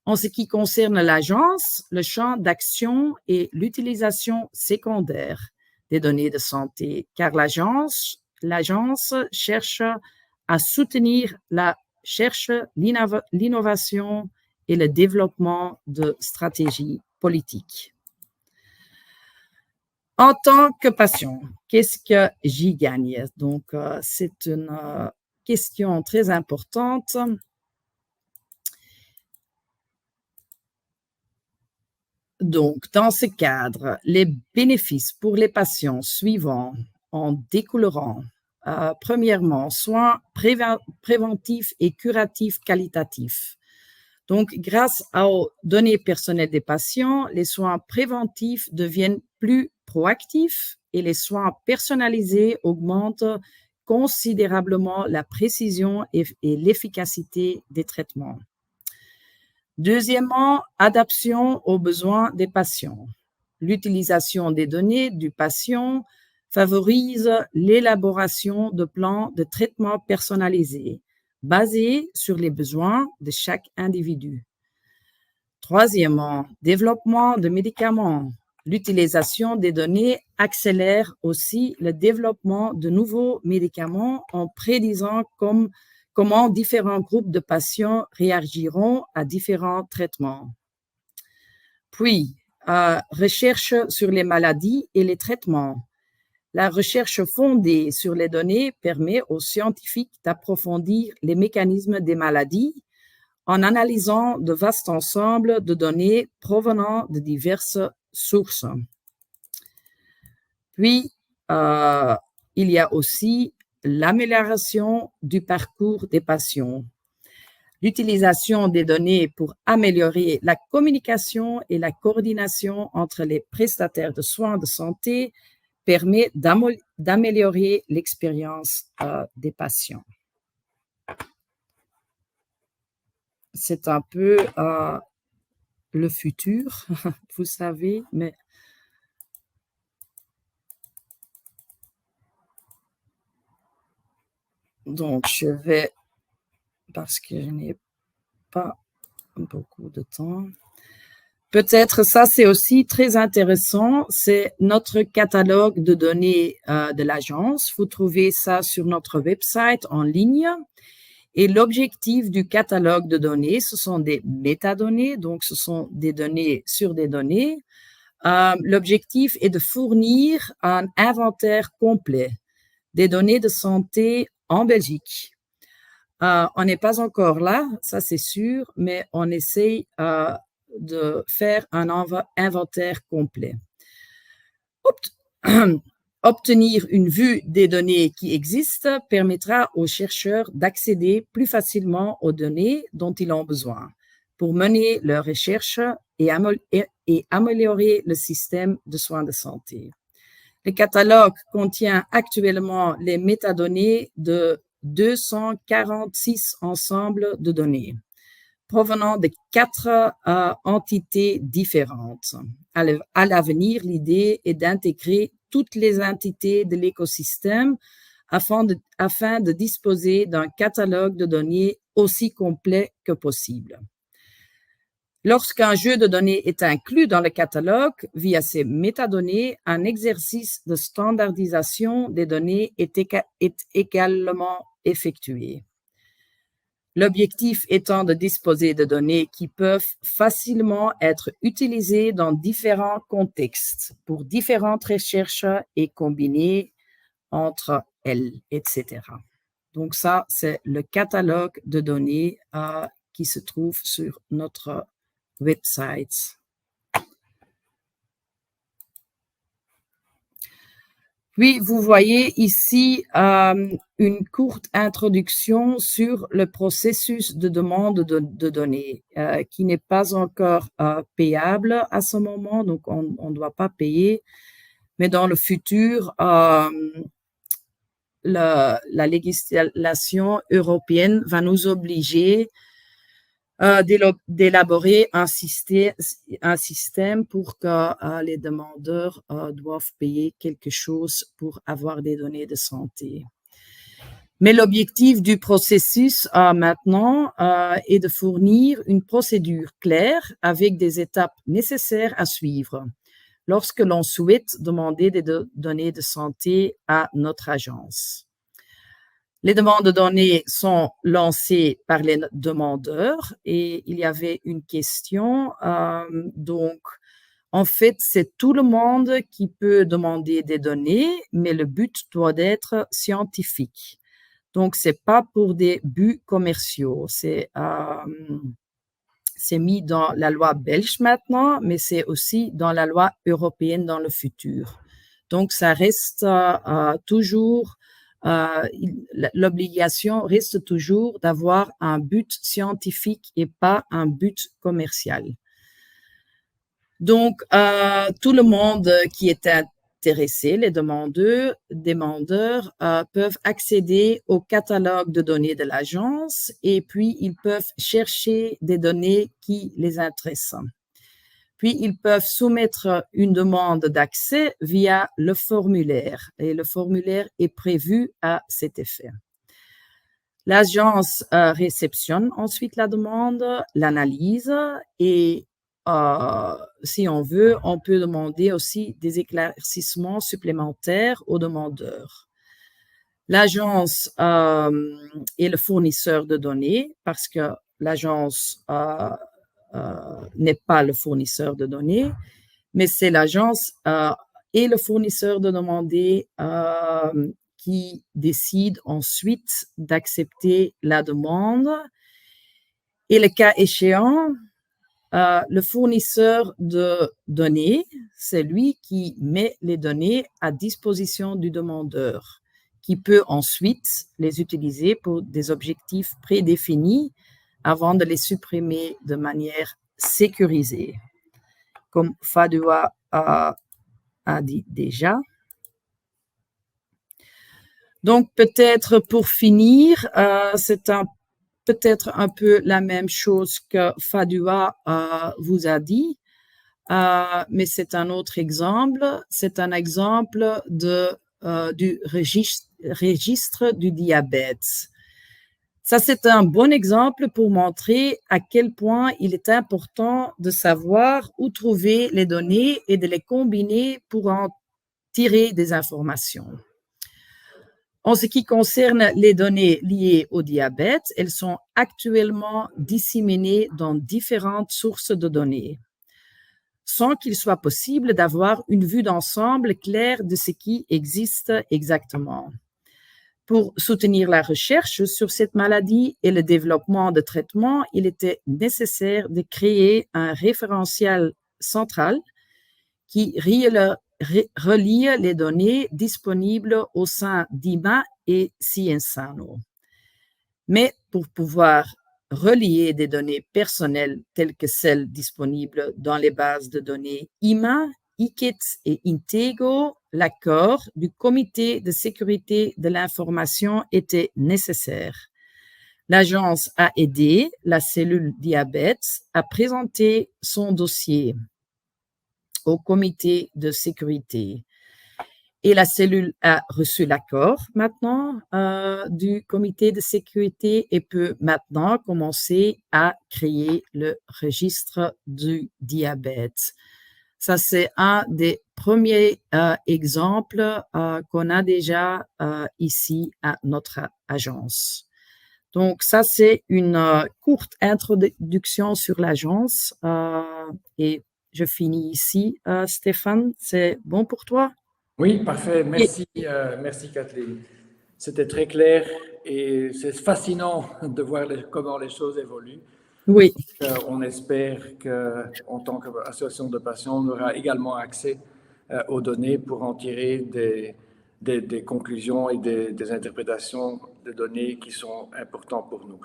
En ce qui concerne l'agence, le champ d'action est l'utilisation secondaire des données de santé, car l'agence cherche à soutenir la recherche, l'innovation et le développement de stratégies politiques. En tant que patient, qu'est-ce que j'y gagne? Donc, c'est une question très importante. Donc, dans ce cadre, les bénéfices pour les patients suivants en découleront. Premièrement, soins préventifs et curatifs qualitatifs. Donc, grâce aux données personnelles des patients, les soins préventifs deviennent plus proactifs et les soins personnalisés augmentent considérablement la précision et l'efficacité des traitements. Deuxièmement, adaptation aux besoins des patients. L'utilisation des données du patient favorise l'élaboration de plans de traitement personnalisés basés sur les besoins de chaque individu. Troisièmement, développement de médicaments. L'utilisation des données accélère aussi le développement de nouveaux médicaments en prédisant comment différents groupes de patients réagiront à différents traitements. Puis, recherche sur les maladies et les traitements. La recherche fondée sur les données permet aux scientifiques d'approfondir les mécanismes des maladies en analysant de vastes ensembles de données provenant de diverses sources. Puis, il y a aussi l'amélioration du parcours des patients. L'utilisation des données pour améliorer la communication et la coordination entre les prestataires de soins de santé permet d'améliorer l'expérience des patients. C'est un peu le futur, vous savez, mais donc je vais, parce que je n'ai pas beaucoup de temps. Peut-être ça, c'est aussi très intéressant, c'est notre catalogue de données de l'agence. Vous trouvez ça sur notre website en ligne. Et l'objectif du catalogue de données, ce sont des métadonnées, donc ce sont des données sur des données. L'objectif est de fournir un inventaire complet des données de santé en Belgique. On n'est pas encore là, ça c'est sûr, mais on essaye de faire un inventaire complet. Obtenir une vue des données qui existent permettra aux chercheurs d'accéder plus facilement aux données dont ils ont besoin pour mener leurs recherches et améliorer le système de soins de santé. Le catalogue contient actuellement les métadonnées de 246 ensembles de données provenant de 4 entités différentes. À l'avenir, l'idée est d'intégrer toutes les entités de l'écosystème afin de disposer d'un catalogue de données aussi complet que possible. Lorsqu'un jeu de données est inclus dans le catalogue, via ces métadonnées, un exercice de standardisation des données est également effectué. L'objectif étant de disposer de données qui peuvent facilement être utilisées dans différents contextes, pour différentes recherches et combinées entre elles, etc. Donc ça, c'est le catalogue de données qui se trouve sur notre website. Puis, vous voyez ici une courte introduction sur le processus de demande de données qui n'est pas encore payable à ce moment, donc on ne doit pas payer. Mais dans le futur, la législation européenne va nous obliger d'élaborer un système pour que les demandeurs doivent payer quelque chose pour avoir des données de santé. Mais l'objectif du processus maintenant est de fournir une procédure claire avec des étapes nécessaires à suivre lorsque l'on souhaite demander des données de santé à notre agence. Les demandes de données sont lancées par les demandeurs et il y avait une question. Donc, en fait, c'est tout le monde qui peut demander des données, mais le but doit être scientifique. Donc, c'est pas pour des buts commerciaux. C'est mis dans la loi belge maintenant, mais c'est aussi dans la loi européenne dans le futur. Donc, ça reste toujours... l'obligation reste toujours d'avoir un but scientifique et pas un but commercial. Donc, tout le monde qui est intéressé, les demandeurs peuvent accéder au catalogue de données de l'agence et puis ils peuvent chercher des données qui les intéressent. Puis, ils peuvent soumettre une demande d'accès via le formulaire et le formulaire est prévu à cet effet. L'agence réceptionne ensuite la demande, l'analyse et si on veut, on peut demander aussi des éclaircissements supplémentaires aux demandeurs. L'agence est le fournisseur de données parce que l'agence n'est pas le fournisseur de données, mais c'est l'agence et le fournisseur de demandés qui décide ensuite d'accepter la demande. Et le cas échéant, le fournisseur de données, c'est lui qui met les données à disposition du demandeur, qui peut ensuite les utiliser pour des objectifs prédéfinis avant de les supprimer de manière sécurisée. Comme Fadwa a dit déjà. Donc, peut-être pour finir, c'est peut-être un peu la même chose que Fadwa vous a dit, mais c'est un autre exemple. C'est un exemple du registre du diabète. Ça, c'est un bon exemple pour montrer à quel point il est important de savoir où trouver les données et de les combiner pour en tirer des informations. En ce qui concerne les données liées au diabète, elles sont actuellement disséminées dans différentes sources de données, sans qu'il soit possible d'avoir une vue d'ensemble claire de ce qui existe exactement. Pour soutenir la recherche sur cette maladie et le développement de traitements, il était nécessaire de créer un référentiel central qui relie les données disponibles au sein d'IMA et Sciensano. Mais pour pouvoir relier des données personnelles telles que celles disponibles dans les bases de données IMA, ICIT et Intego, l'accord du Comité de sécurité de l'information était nécessaire. L'agence a aidé la cellule diabète à présenter son dossier au Comité de sécurité. Et la cellule a reçu l'accord maintenant du Comité de sécurité et peut maintenant commencer à créer le registre du diabète. Ça, c'est un des premiers exemples qu'on a déjà ici à notre agence. Donc, ça, c'est une courte introduction sur l'agence. Et je finis ici. Stéphane, c'est bon pour toi? Oui, parfait. Merci, merci Kathleen. C'était très clair et c'est fascinant de voir comment les choses évoluent. Oui. On espère qu'en tant qu'association de patients, on aura également accès aux données pour en tirer des conclusions et des interprétations de données qui sont importantes pour nous.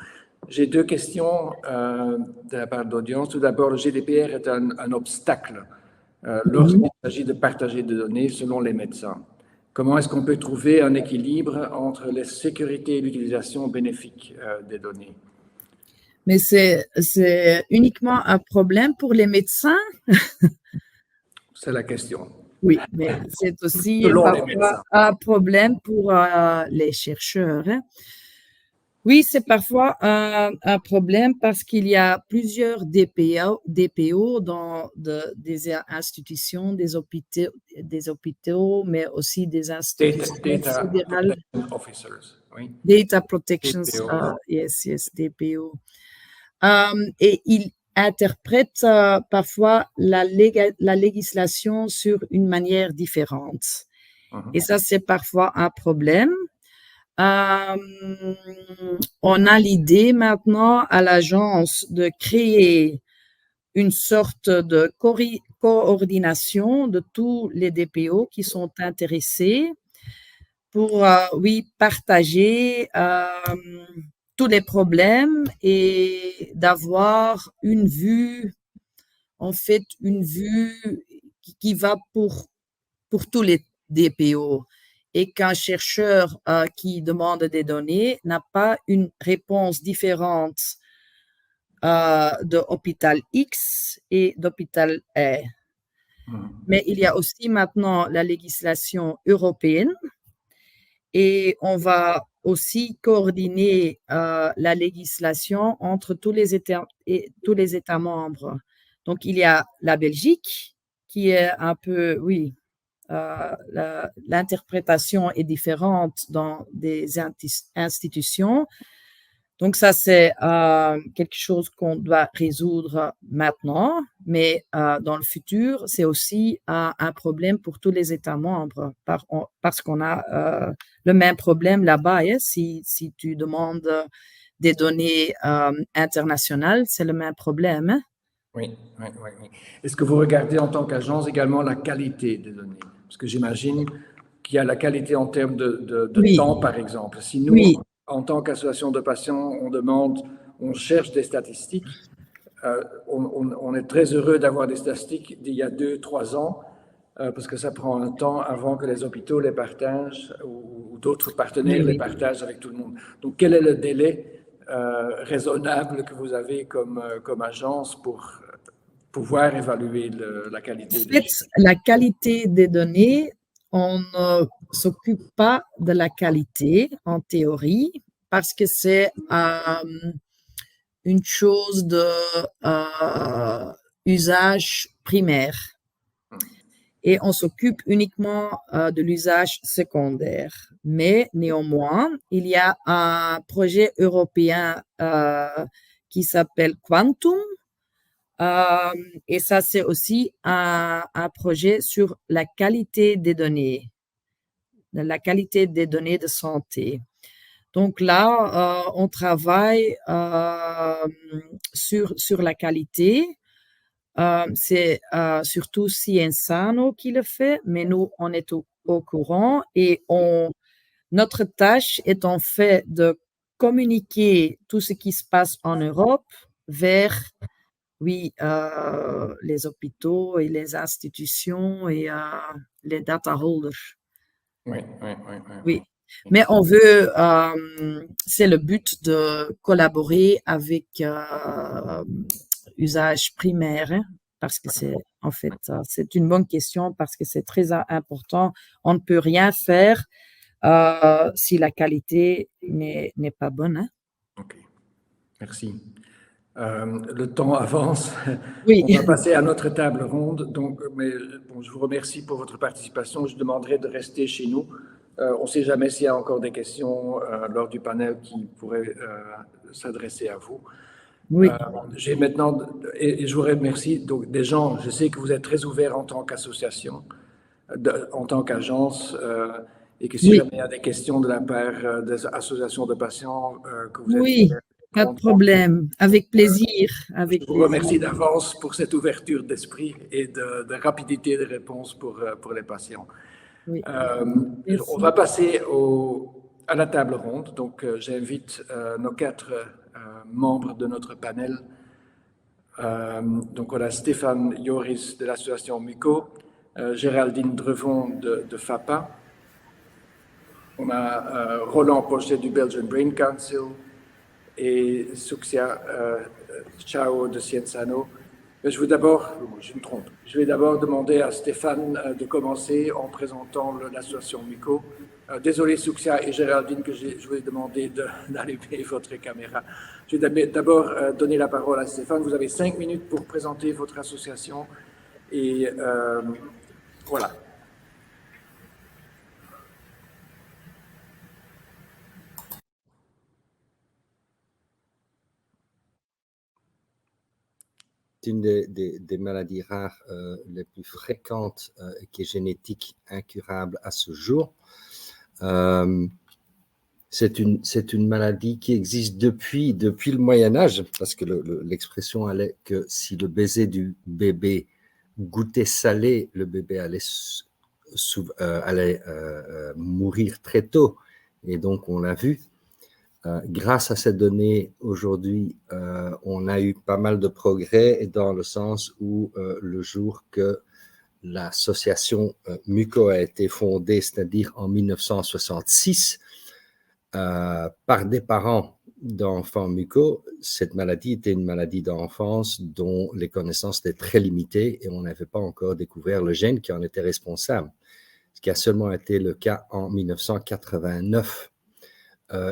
J'ai deux questions de la part de l'audience. Tout d'abord, le GDPR est un obstacle lorsqu'il s'agit de partager des données selon les médecins. Comment est-ce qu'on peut trouver un équilibre entre la sécurité et l'utilisation bénéfique des données? Mais c'est uniquement un problème pour les médecins? C'est la question. Oui, mais c'est aussi parfois un problème pour les chercheurs. Hein. Oui, c'est parfois un problème parce qu'il y a plusieurs DPO dans des institutions, des hôpitaux, mais aussi des institutions fédérales. Data Protection yes, DPO. Et ils interprètent parfois la législation sur une manière différente. Et ça, c'est parfois un problème. On a l'idée maintenant à l'agence de créer une sorte de coordination de tous les DPO qui sont intéressés pour, partager tous les problèmes et d'avoir une vue, en fait, une vue qui va pour tous les DPO. Et qu'un chercheur qui demande des données n'a pas une réponse différente de hôpital X et d'hôpital Y. Mais il y a aussi maintenant la législation européenne et on va aussi coordonner la législation entre tous les États membres. Donc, il y a la Belgique qui est un peu, oui, l'interprétation est différente dans des institutions. Donc, ça, c'est quelque chose qu'on doit résoudre maintenant, mais dans le futur, c'est aussi un problème pour tous les États membres parce qu'on a le même problème là-bas. Hein. Si tu demandes des données internationales, c'est le même problème. Hein. Oui, oui, oui, oui. Est-ce que vous regardez en tant qu'agence également la qualité des données? Parce que j'imagine qu'il y a la qualité en termes de Oui, temps, par exemple. Si nous, oui, en tant qu'association de patients, on cherche des statistiques, on est très heureux d'avoir des statistiques d'il y a 2, 3 ans, parce que ça prend un temps avant que les hôpitaux les partagent ou d'autres partenaires les oui. partagent avec tout le monde. Donc, quel est le délai raisonnable que vous avez comme agence pour pouvoir évaluer la qualité En des fait, la qualité des données, on ne s'occupe pas de la qualité en théorie parce que c'est une chose de usage primaire et on s'occupe uniquement de l'usage secondaire. Mais néanmoins, il y a un projet européen qui s'appelle Quantum. Et ça, c'est aussi un projet sur la qualité des données, la qualité des données de santé. Donc là, on travaille sur la qualité. C'est surtout Cienzano qui le fait, mais nous, on est au courant et notre tâche est en fait de communiquer tout ce qui se passe en Europe vers les hôpitaux et les institutions et les data holders. Oui, oui, oui, oui. Oui. Mais on veut, c'est le but de collaborer avec usage primaire, hein, parce que c'est une bonne question, parce que c'est très important. On ne peut rien faire si la qualité n'est pas bonne. Hein. OK. Merci. Le temps avance. Oui, On va passer à notre table ronde. Donc, mais bon, je vous remercie pour votre participation. Je demanderai de rester chez nous. On ne sait jamais s'il y a encore des questions lors du panel qui pourraient s'adresser à vous. oui, J'ai maintenant, et je vous remercie, donc des gens, je sais que vous êtes très ouverts en tant qu'association, en tant qu'agence, et que si oui, jamais il y a des questions de la part des associations de patients, que vous êtes oui, ouverts à pas de répondre. problème. Avec plaisir, Je avec vous plaisir. remercie d'avance pour cette ouverture d'esprit et de rapidité de réponse pour les patients. Oui, On va merci. passer à la table ronde. Donc, j'invite nos 4 membres de notre panel. Donc, on a Stéphane Joris de l'association MUCO, Géraldine Drevon de FAPA, on a Roland Pochet du Belgian Brain Council et Suxia Chao de Cienzano. Je vais d'abord demander à Stéphane de commencer en présentant l'association MUCO. Désolé Suxia et Géraldine que je vais demander d'allumer votre caméra. Je vais d'abord donner la parole à Stéphane. Vous avez 5 minutes pour présenter votre association et voilà. C'est une des maladies rares les plus fréquentes qui est génétique, incurable à ce jour. C'est une maladie qui existe depuis le Moyen-Âge, parce que l'expression allait que si le baiser du bébé goûtait salé, le bébé allait mourir très tôt. Et donc, on l'a vu. Grâce à ces données, aujourd'hui, on a eu pas mal de progrès dans le sens où le jour que l'association MUCO a été fondée, c'est-à-dire en 1966, par des parents d'enfants MUCO, cette maladie était une maladie d'enfance dont les connaissances étaient très limitées et on n'avait pas encore découvert le gène qui en était responsable, ce qui a seulement été le cas en 1989.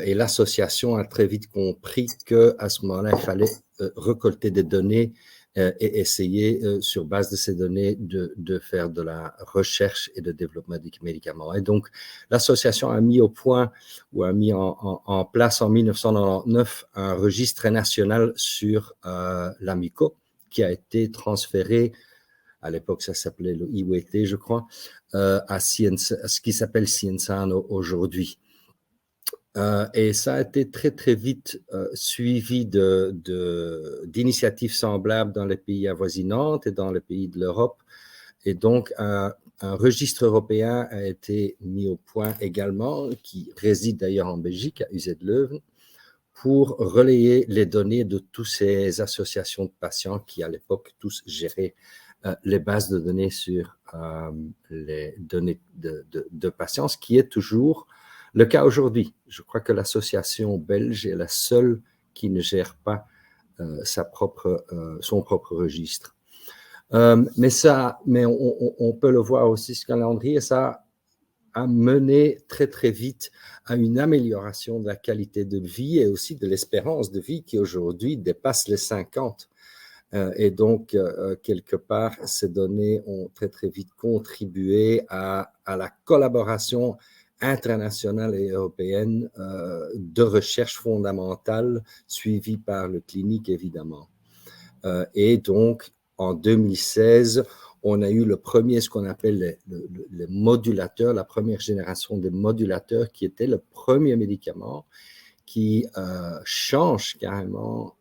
Et l'association a très vite compris qu'à ce moment-là, il fallait récolter des données et essayer, sur base de ces données, de faire de la recherche et de développement des médicaments. Et donc, l'association a mis au point ou a mis en place en 1999 un registre national sur la muco qui a été transféré, à l'époque ça s'appelait le IWT, je crois, à ce qui s'appelle Cienzano aujourd'hui. Et ça a été très, très vite suivi d'initiatives semblables dans les pays avoisinants et dans les pays de l'Europe. Et donc, un registre européen a été mis au point également, qui réside d'ailleurs en Belgique, à UZ Leuven, pour relayer les données de toutes ces associations de patients qui, à l'époque, tous géraient les bases de données sur les données de patients, ce qui est toujours le cas aujourd'hui. Je crois que l'association belge est la seule qui ne gère pas son propre registre. Mais on peut le voir aussi, ce calendrier, ça a mené très, très vite à une amélioration de la qualité de vie et aussi de l'espérance de vie qui aujourd'hui dépasse les 50. Et donc, quelque part, ces données ont très, très vite contribué à la collaboration internationale et européenne de recherche fondamentale suivie par le clinique, évidemment. Et donc, en 2016, on a eu le premier, ce qu'on appelle les modulateurs, la première génération des modulateurs, qui était le premier médicament qui change carrément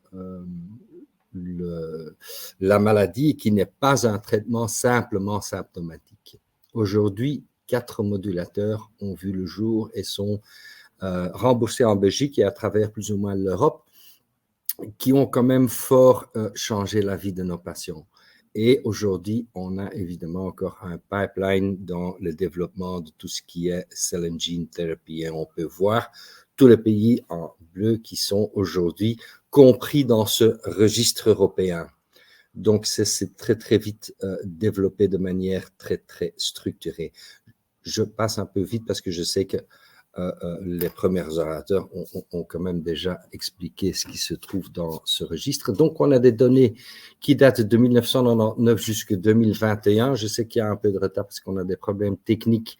la maladie, qui n'est pas un traitement simplement symptomatique. Aujourd'hui, 4 modulateurs ont vu le jour et sont remboursés en Belgique et à travers plus ou moins l'Europe, qui ont quand même fort changé la vie de nos patients. Et aujourd'hui, on a évidemment encore un pipeline dans le développement de tout ce qui est cell and gene therapy. Et on peut voir tous les pays en bleu qui sont aujourd'hui compris dans ce registre européen. Donc, c'est très, très vite développé de manière très, très structurée. Je passe un peu vite parce que je sais que les premiers orateurs ont quand même déjà expliqué ce qui se trouve dans ce registre. Donc, on a des données qui datent de 1999 jusqu'à 2021. Je sais qu'il y a un peu de retard parce qu'on a des problèmes techniques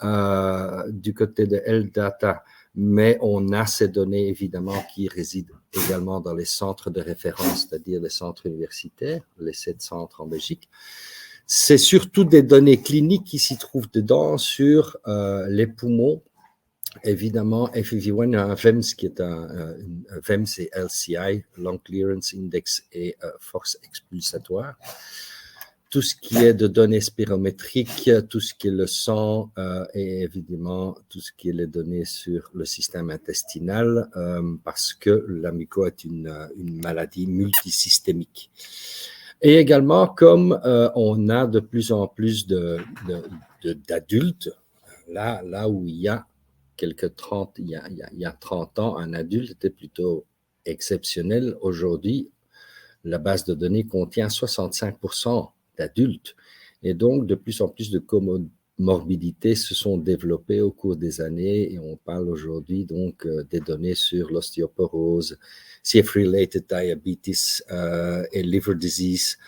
du côté de LData, mais on a ces données évidemment qui résident également dans les centres de référence, c'est-à-dire les centres universitaires, les 7 centres en Belgique. C'est surtout des données cliniques qui s'y trouvent dedans sur les poumons. Évidemment, FEV1 a un VEMS qui est un VEMS et LCI, Long Clearance Index et force expulsatoire. Tout ce qui est de données spirométriques, tout ce qui est le sang et évidemment tout ce qui est les données sur le système intestinal parce que la muco est une maladie multisystémique. Et également, comme on a de plus en plus d'adultes, là où il y a il y a 30 ans, un adulte était plutôt exceptionnel. Aujourd'hui, la base de données contient 65% d'adultes. Et donc, de plus en plus de comorbidités se sont développées au cours des années. Et on parle aujourd'hui donc des données sur l'ostéoporose, CF-related diabetes et liver disease,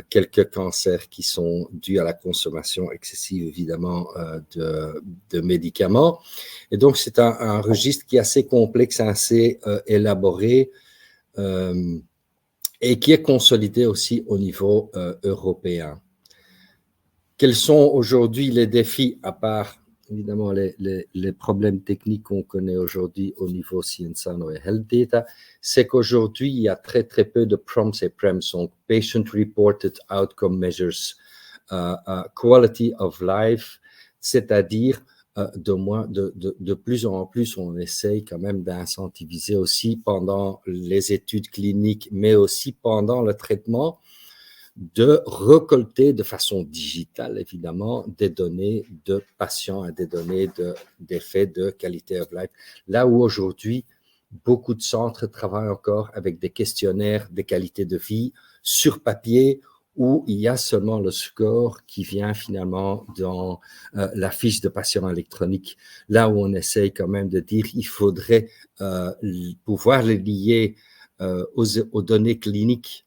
quelques cancers qui sont dus à la consommation excessive, évidemment, de médicaments. Et donc, c'est un registre qui est assez complexe, assez élaboré et qui est consolidé aussi au niveau européen. Quels sont aujourd'hui les défis, à part évidemment les problèmes techniques qu'on connaît aujourd'hui au niveau Cienzano et Health Data, c'est qu'aujourd'hui, il y a très, très peu de PROMs et PREMs, donc Patient Reported Outcome Measures, Quality of Life, c'est-à-dire de plus en plus, on essaye quand même d'incentiviser aussi pendant les études cliniques, mais aussi pendant le traitement, de récolter de façon digitale, évidemment, des données de patients et des données d'effets de qualité of life. Là où aujourd'hui, beaucoup de centres travaillent encore avec des questionnaires de qualité de vie sur papier où il y a seulement le score qui vient finalement dans la fiche de patient électronique. Là où on essaye quand même de dire qu'il faudrait pouvoir les lier aux données cliniques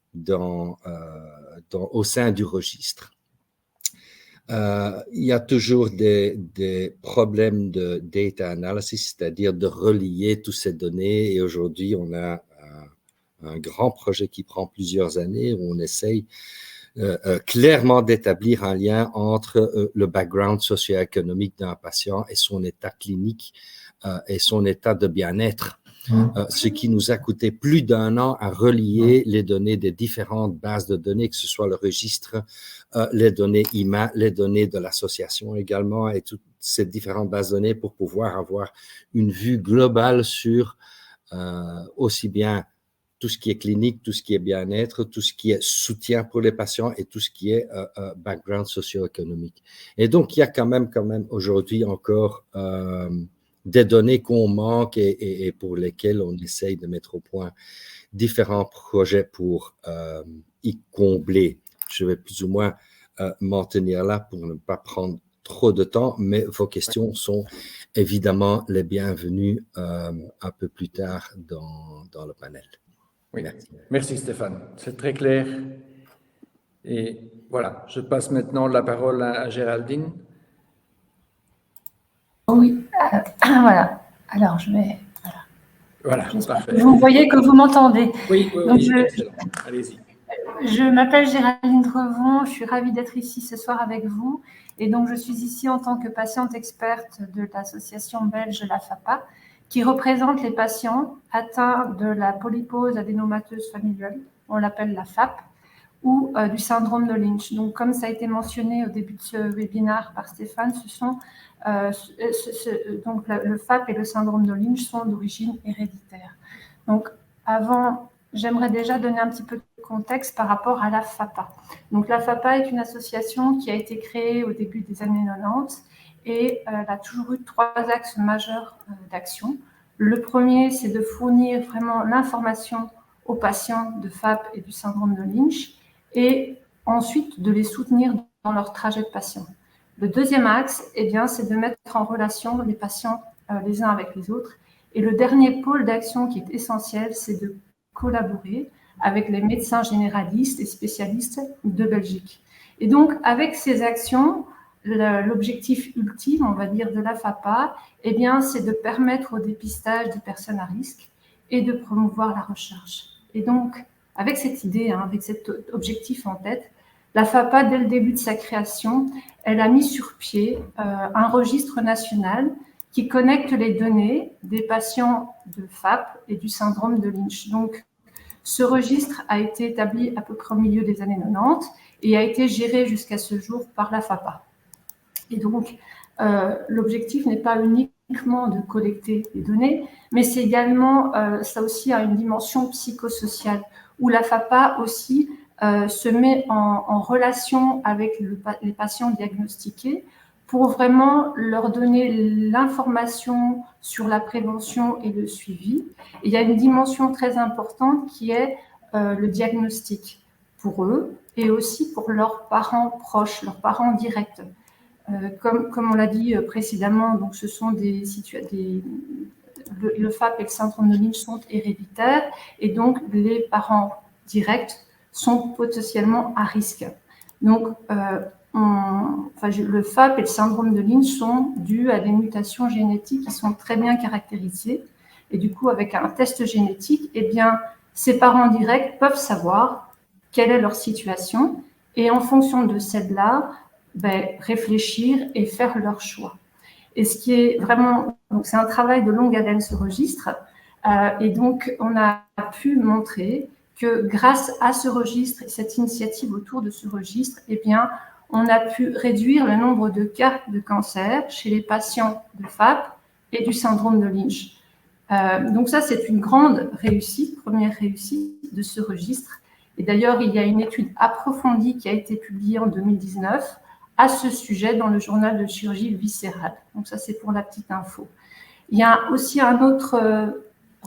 au sein du registre. Il y a toujours des problèmes de data analysis, c'est-à-dire de relier toutes ces données. Et aujourd'hui, on a un grand projet qui prend plusieurs années où on essaye clairement d'établir un lien entre le background socio-économique d'un patient et son état clinique et son état de bien-être. Ce qui nous a coûté plus d'1 an à relier les données des différentes bases de données, que ce soit le registre, les données IMA, les données de l'association également, et toutes ces différentes bases de données pour pouvoir avoir une vue globale sur aussi bien tout ce qui est clinique, tout ce qui est bien-être, tout ce qui est soutien pour les patients et tout ce qui est background socio-économique. Et donc, il y a quand même aujourd'hui encore des données qu'on manque et pour lesquelles on essaye de mettre au point différents projets pour y combler. Je vais plus ou moins m'en tenir là pour ne pas prendre trop de temps, mais vos questions sont évidemment les bienvenues un peu plus tard dans le panel. Oui. Merci Stéphane, c'est très clair. Et voilà, je passe maintenant la parole à Géraldine. Oui, voilà. Alors, je vais... Voilà, parfait. Vous voyez que vous m'entendez. Oui, Donc, excellent. Allez-y. Je m'appelle Géraldine Trevon, je suis ravie d'être ici ce soir avec vous. Et donc, je suis ici en tant que patiente experte de l'association belge La FAPA, qui représente les patients atteints de la polypose adénomateuse familiale, on l'appelle la FAP, ou du syndrome de Lynch. Donc, comme ça a été mentionné au début de ce webinaire par Stéphane, ce sont donc le FAP et le syndrome de Lynch sont d'origine héréditaire. Donc, avant, j'aimerais déjà donner un petit peu de contexte par rapport à la FAPA. Donc, la FAPA est une association qui a été créée au début des années 90 et elle a toujours eu 3 axes majeurs d'action. Le premier, c'est de fournir vraiment l'information aux patients de FAP et du syndrome de Lynch et ensuite de les soutenir dans leur trajet de patient. Le deuxième axe, eh bien, c'est de mettre en relation les patients les uns avec les autres. Et le dernier pôle d'action qui est essentiel, c'est de collaborer avec les médecins généralistes et spécialistes de Belgique. Et donc, avec ces actions, l'objectif ultime, on va dire, de la FAPA, eh bien, c'est de permettre au dépistage des personnes à risque et de promouvoir la recherche. Et donc, avec cette idée, avec cet objectif en tête, la FAPA, dès le début de sa création, elle a mis sur pied un registre national qui connecte les données des patients de FAP et du syndrome de Lynch. Donc, ce registre a été établi à peu près au milieu des années 90 et a été géré jusqu'à ce jour par la FAPA. Et donc, l'objectif n'est pas uniquement de collecter les données, mais c'est également, ça aussi a une dimension psychosociale, où la FAPA aussi se met en relation avec les patients diagnostiqués pour vraiment leur donner l'information sur la prévention et le suivi. Et il y a une dimension très importante qui est le diagnostic pour eux et aussi pour leurs parents proches, leurs parents directs. Comme on l'a dit précédemment, donc ce sont le FAP et le syndrome de Lynch sont héréditaires et donc les parents directs sont potentiellement à risque. Donc, le FAP et le syndrome de Lynch sont dus à des mutations génétiques qui sont très bien caractérisées. Et du coup, avec un test génétique, eh bien, ces parents directs peuvent savoir quelle est leur situation et en fonction de celle-là, réfléchir et faire leur choix. Et ce qui est vraiment, donc c'est un travail de longue haleine ce registre, et donc on a pu montrer que grâce à ce registre et cette initiative autour de ce registre, eh bien, on a pu réduire le nombre de cas de cancer chez les patients de FAP et du syndrome de Lynch. Donc ça, c'est une grande réussite, première réussite de ce registre. Et d'ailleurs, il y a une étude approfondie qui a été publiée en 2019 à ce sujet dans le journal de chirurgie viscérale. Donc ça, c'est pour la petite info. Il y a aussi un autre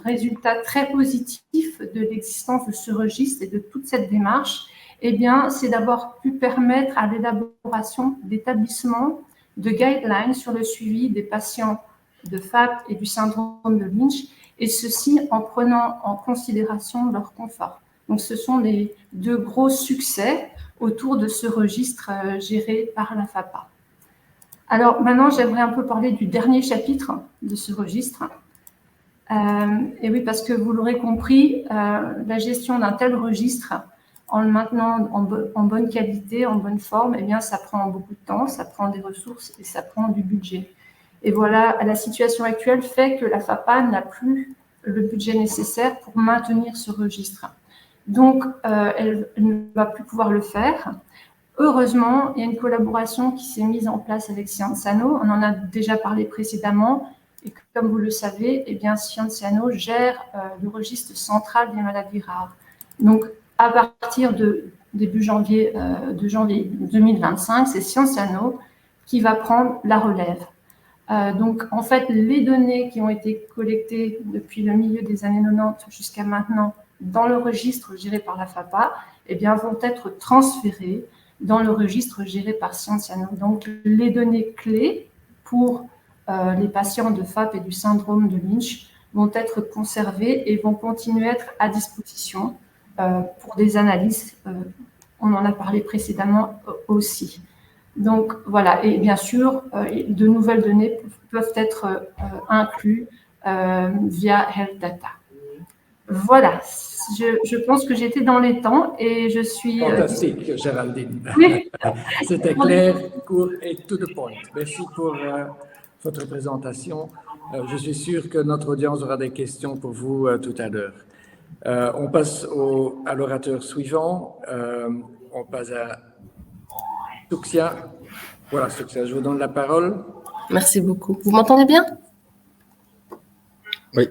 résultat très positif de l'existence de ce registre et de toute cette démarche, eh bien, c'est d'avoir pu permettre à l'élaboration d'établissements de guidelines sur le suivi des patients de FAP et du syndrome de Lynch, et ceci en prenant en considération leur confort. Donc, ce sont les 2 gros succès autour de ce registre géré par la FAPA. Alors, maintenant, j'aimerais un peu parler du dernier chapitre de ce registre. Et oui, parce que vous l'aurez compris, la gestion d'un tel registre, en le maintenant en bonne qualité, en bonne forme, eh bien, ça prend beaucoup de temps, ça prend des ressources et ça prend du budget. Et voilà, la situation actuelle fait que la FAPA n'a plus le budget nécessaire pour maintenir ce registre. Donc, elle ne va plus pouvoir le faire. Heureusement, il y a une collaboration qui s'est mise en place avec Scienceano. On en a déjà parlé précédemment. Et comme vous le savez, eh bien, Scienceano gère le registre central des maladies rares. Donc, à partir de début janvier, de janvier 2025, c'est Scienceano qui va prendre la relève. Donc, en fait, les données qui ont été collectées depuis le milieu des années 90 jusqu'à maintenant dans le registre géré par la FAPA, eh bien, vont être transférées dans le registre géré par Scienceano. Donc, les données clés pour les patients de FAP et du syndrome de Lynch vont être conservées et vont continuer à être à disposition pour des analyses. On en a parlé précédemment aussi. Donc, voilà. Et bien sûr, de nouvelles données peuvent être incluses via Health Data. Voilà. Je pense que j'étais dans les temps et je suis... Fantastique, Géraldine. Oui. C'était clair, court et to the point. Merci pour votre présentation. Je suis sûr que notre audience aura des questions pour vous tout à l'heure. On passe à l'orateur suivant. On passe à Suxia. Voilà, Suxia, je vous donne la parole. Merci beaucoup. Vous m'entendez bien? Oui.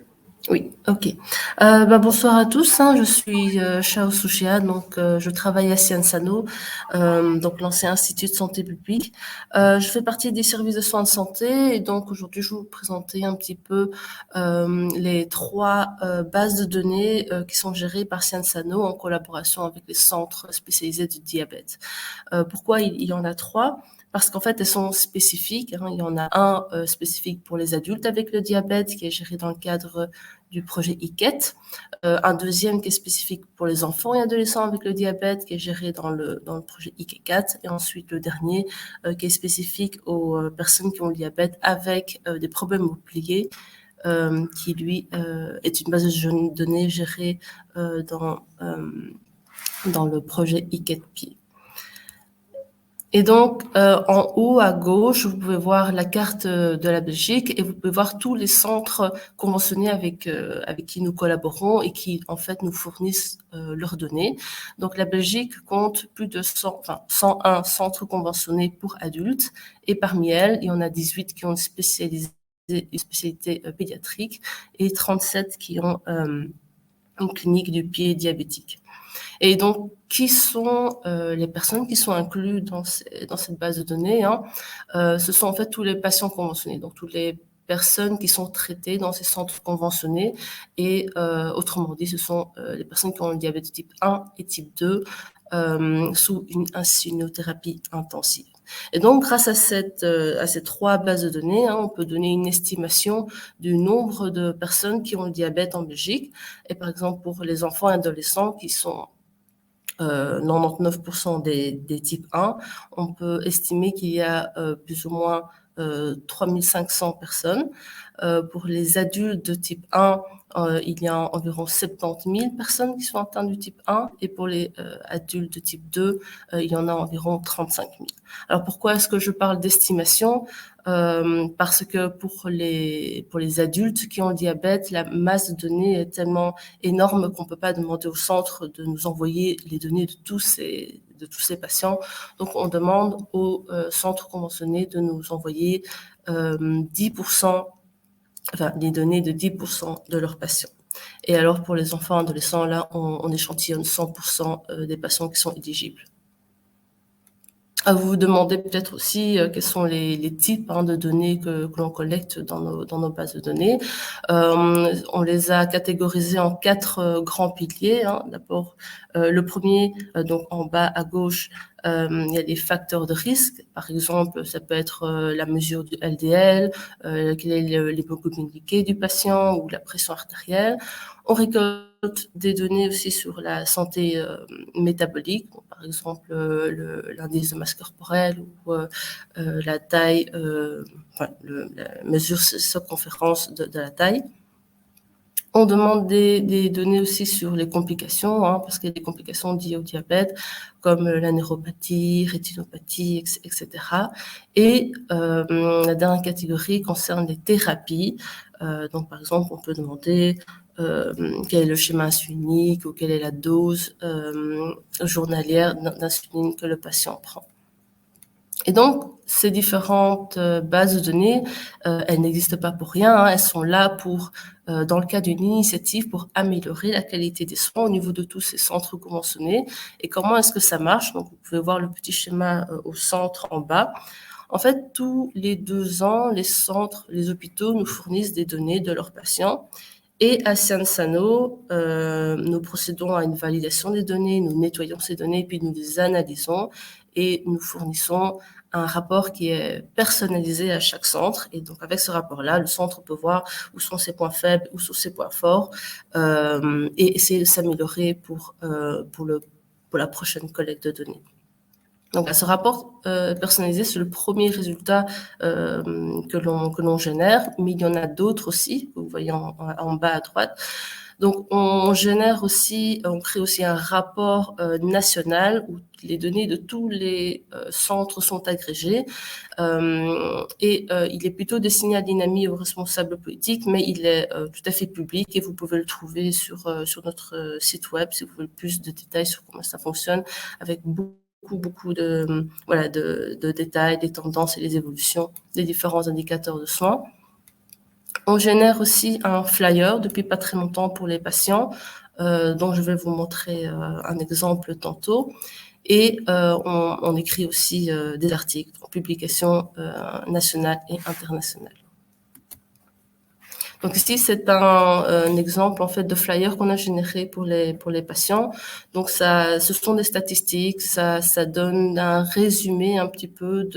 Oui, ok. Bonsoir à tous. Je suis Chao Suxia, donc je travaille à Scienceano, donc l'ancien Institut de santé publique. Je fais partie des services de soins de santé et donc aujourd'hui je vais vous présenter un petit peu les 3 bases de données qui sont gérées par Scienceano en collaboration avec les centres spécialisés du diabète. Pourquoi il y en a 3? Parce qu'en fait, elles sont spécifiques. Il y en a un spécifique pour les adultes avec le diabète qui est géré dans le cadre du projet IQET. Un deuxième qui est spécifique pour les enfants et adolescents avec le diabète qui est géré dans le projet IQ4. Et ensuite, le dernier qui est spécifique aux personnes qui ont le diabète avec des problèmes mobiliers qui, lui, est une base de données gérée dans le projet IQET-PI. Et donc, en haut à gauche, vous pouvez voir la carte de la Belgique et vous pouvez voir tous les centres conventionnés avec qui nous collaborons et qui, en fait, nous fournissent leurs données. Donc, la Belgique compte plus de 101 centres conventionnés pour adultes et parmi elles, il y en a 18 qui ont une spécialité pédiatrique et 37 qui ont une clinique du pied diabétique. Et donc, qui sont les personnes qui sont incluses dans cette base de données ce sont en fait tous les patients conventionnés, donc toutes les personnes qui sont traitées dans ces centres conventionnés. Et autrement dit, ce sont les personnes qui ont le diabète type 1 et type 2 sous une insulinothérapie intensive. Et donc, grâce à ces 3 bases de données, on peut donner une estimation du nombre de personnes qui ont le diabète en Belgique. Et par exemple, pour les enfants et adolescents qui sont 99% des types 1, on peut estimer qu'il y a plus ou moins 3500 personnes. Pour les adultes de type 1, il y a environ 70 000 personnes qui sont atteintes du type 1 et pour les adultes de type 2, il y en a environ 35 000. Alors pourquoi est-ce que je parle d'estimation? Parce que pour les adultes qui ont le diabète, la masse de données est tellement énorme qu'on ne peut pas demander au centre de nous envoyer les données de tous ces patients. Donc, on demande au centre conventionné de nous envoyer 10%, les données de 10% de leurs patients. Et alors, pour les enfants adolescents, là, on échantillonne 100% des patients qui sont éligibles. Vous vous demandez peut-être aussi quels sont les types de données que l'on collecte dans nos bases de données. On les a catégorisés en 4 grands piliers. D'abord, le premier, donc en bas à gauche, il y a des facteurs de risque. Par exemple, ça peut être la mesure du LDL, quel est l'hémoglobine glycée du patient ou la pression artérielle. On récolte des données aussi sur la santé métabolique, par exemple l'indice de masse corporelle ou la taille, la mesure circonférence de la taille. On demande des données aussi sur les complications, parce qu'il y a des complications liées au diabète, comme la neuropathie, rétinopathie, etc. Et la dernière catégorie concerne les thérapies. Donc, par exemple, on peut demander quel est le schéma insulinique ou quelle est la dose journalière d'insuline que le patient prend. Et donc, ces différentes bases de données, elles n'existent pas pour rien, elles sont là pour, dans le cadre d'une initiative pour améliorer la qualité des soins au niveau de tous ces centres conventionnés. Et comment est-ce que ça marche? Donc, vous pouvez voir le petit schéma au centre en bas. En fait, tous les 2 ans, les centres, les hôpitaux nous fournissent des données de leurs patients. Et à Sciences Sanofi, nous procédons à une validation des données, nous nettoyons ces données, puis nous les analysons et nous fournissons un rapport qui est personnalisé à chaque centre. Et donc, avec ce rapport-là, le centre peut voir où sont ses points faibles, où sont ses points forts, et essayer de s'améliorer pour la prochaine collecte de données. Donc, ce rapport personnalisé, c'est le premier résultat que l'on génère, mais il y en a d'autres aussi, vous voyez en bas à droite. Donc, on crée aussi un rapport national où les données de tous les centres sont agrégées. Il est plutôt destiné à l'INAMI, aux responsables politiques, mais il est tout à fait public et vous pouvez le trouver sur notre site web si vous voulez plus de détails sur comment ça fonctionne, avec beaucoup de détails, des tendances et les évolutions des différents indicateurs de soins. On génère aussi un flyer depuis pas très longtemps pour les patients, dont je vais vous montrer un exemple tantôt. Et on écrit aussi des articles en publications nationales et internationales. Donc ici, c'est un exemple en fait de flyer qu'on a généré pour les patients. Donc ce sont des statistiques, ça donne un résumé un petit peu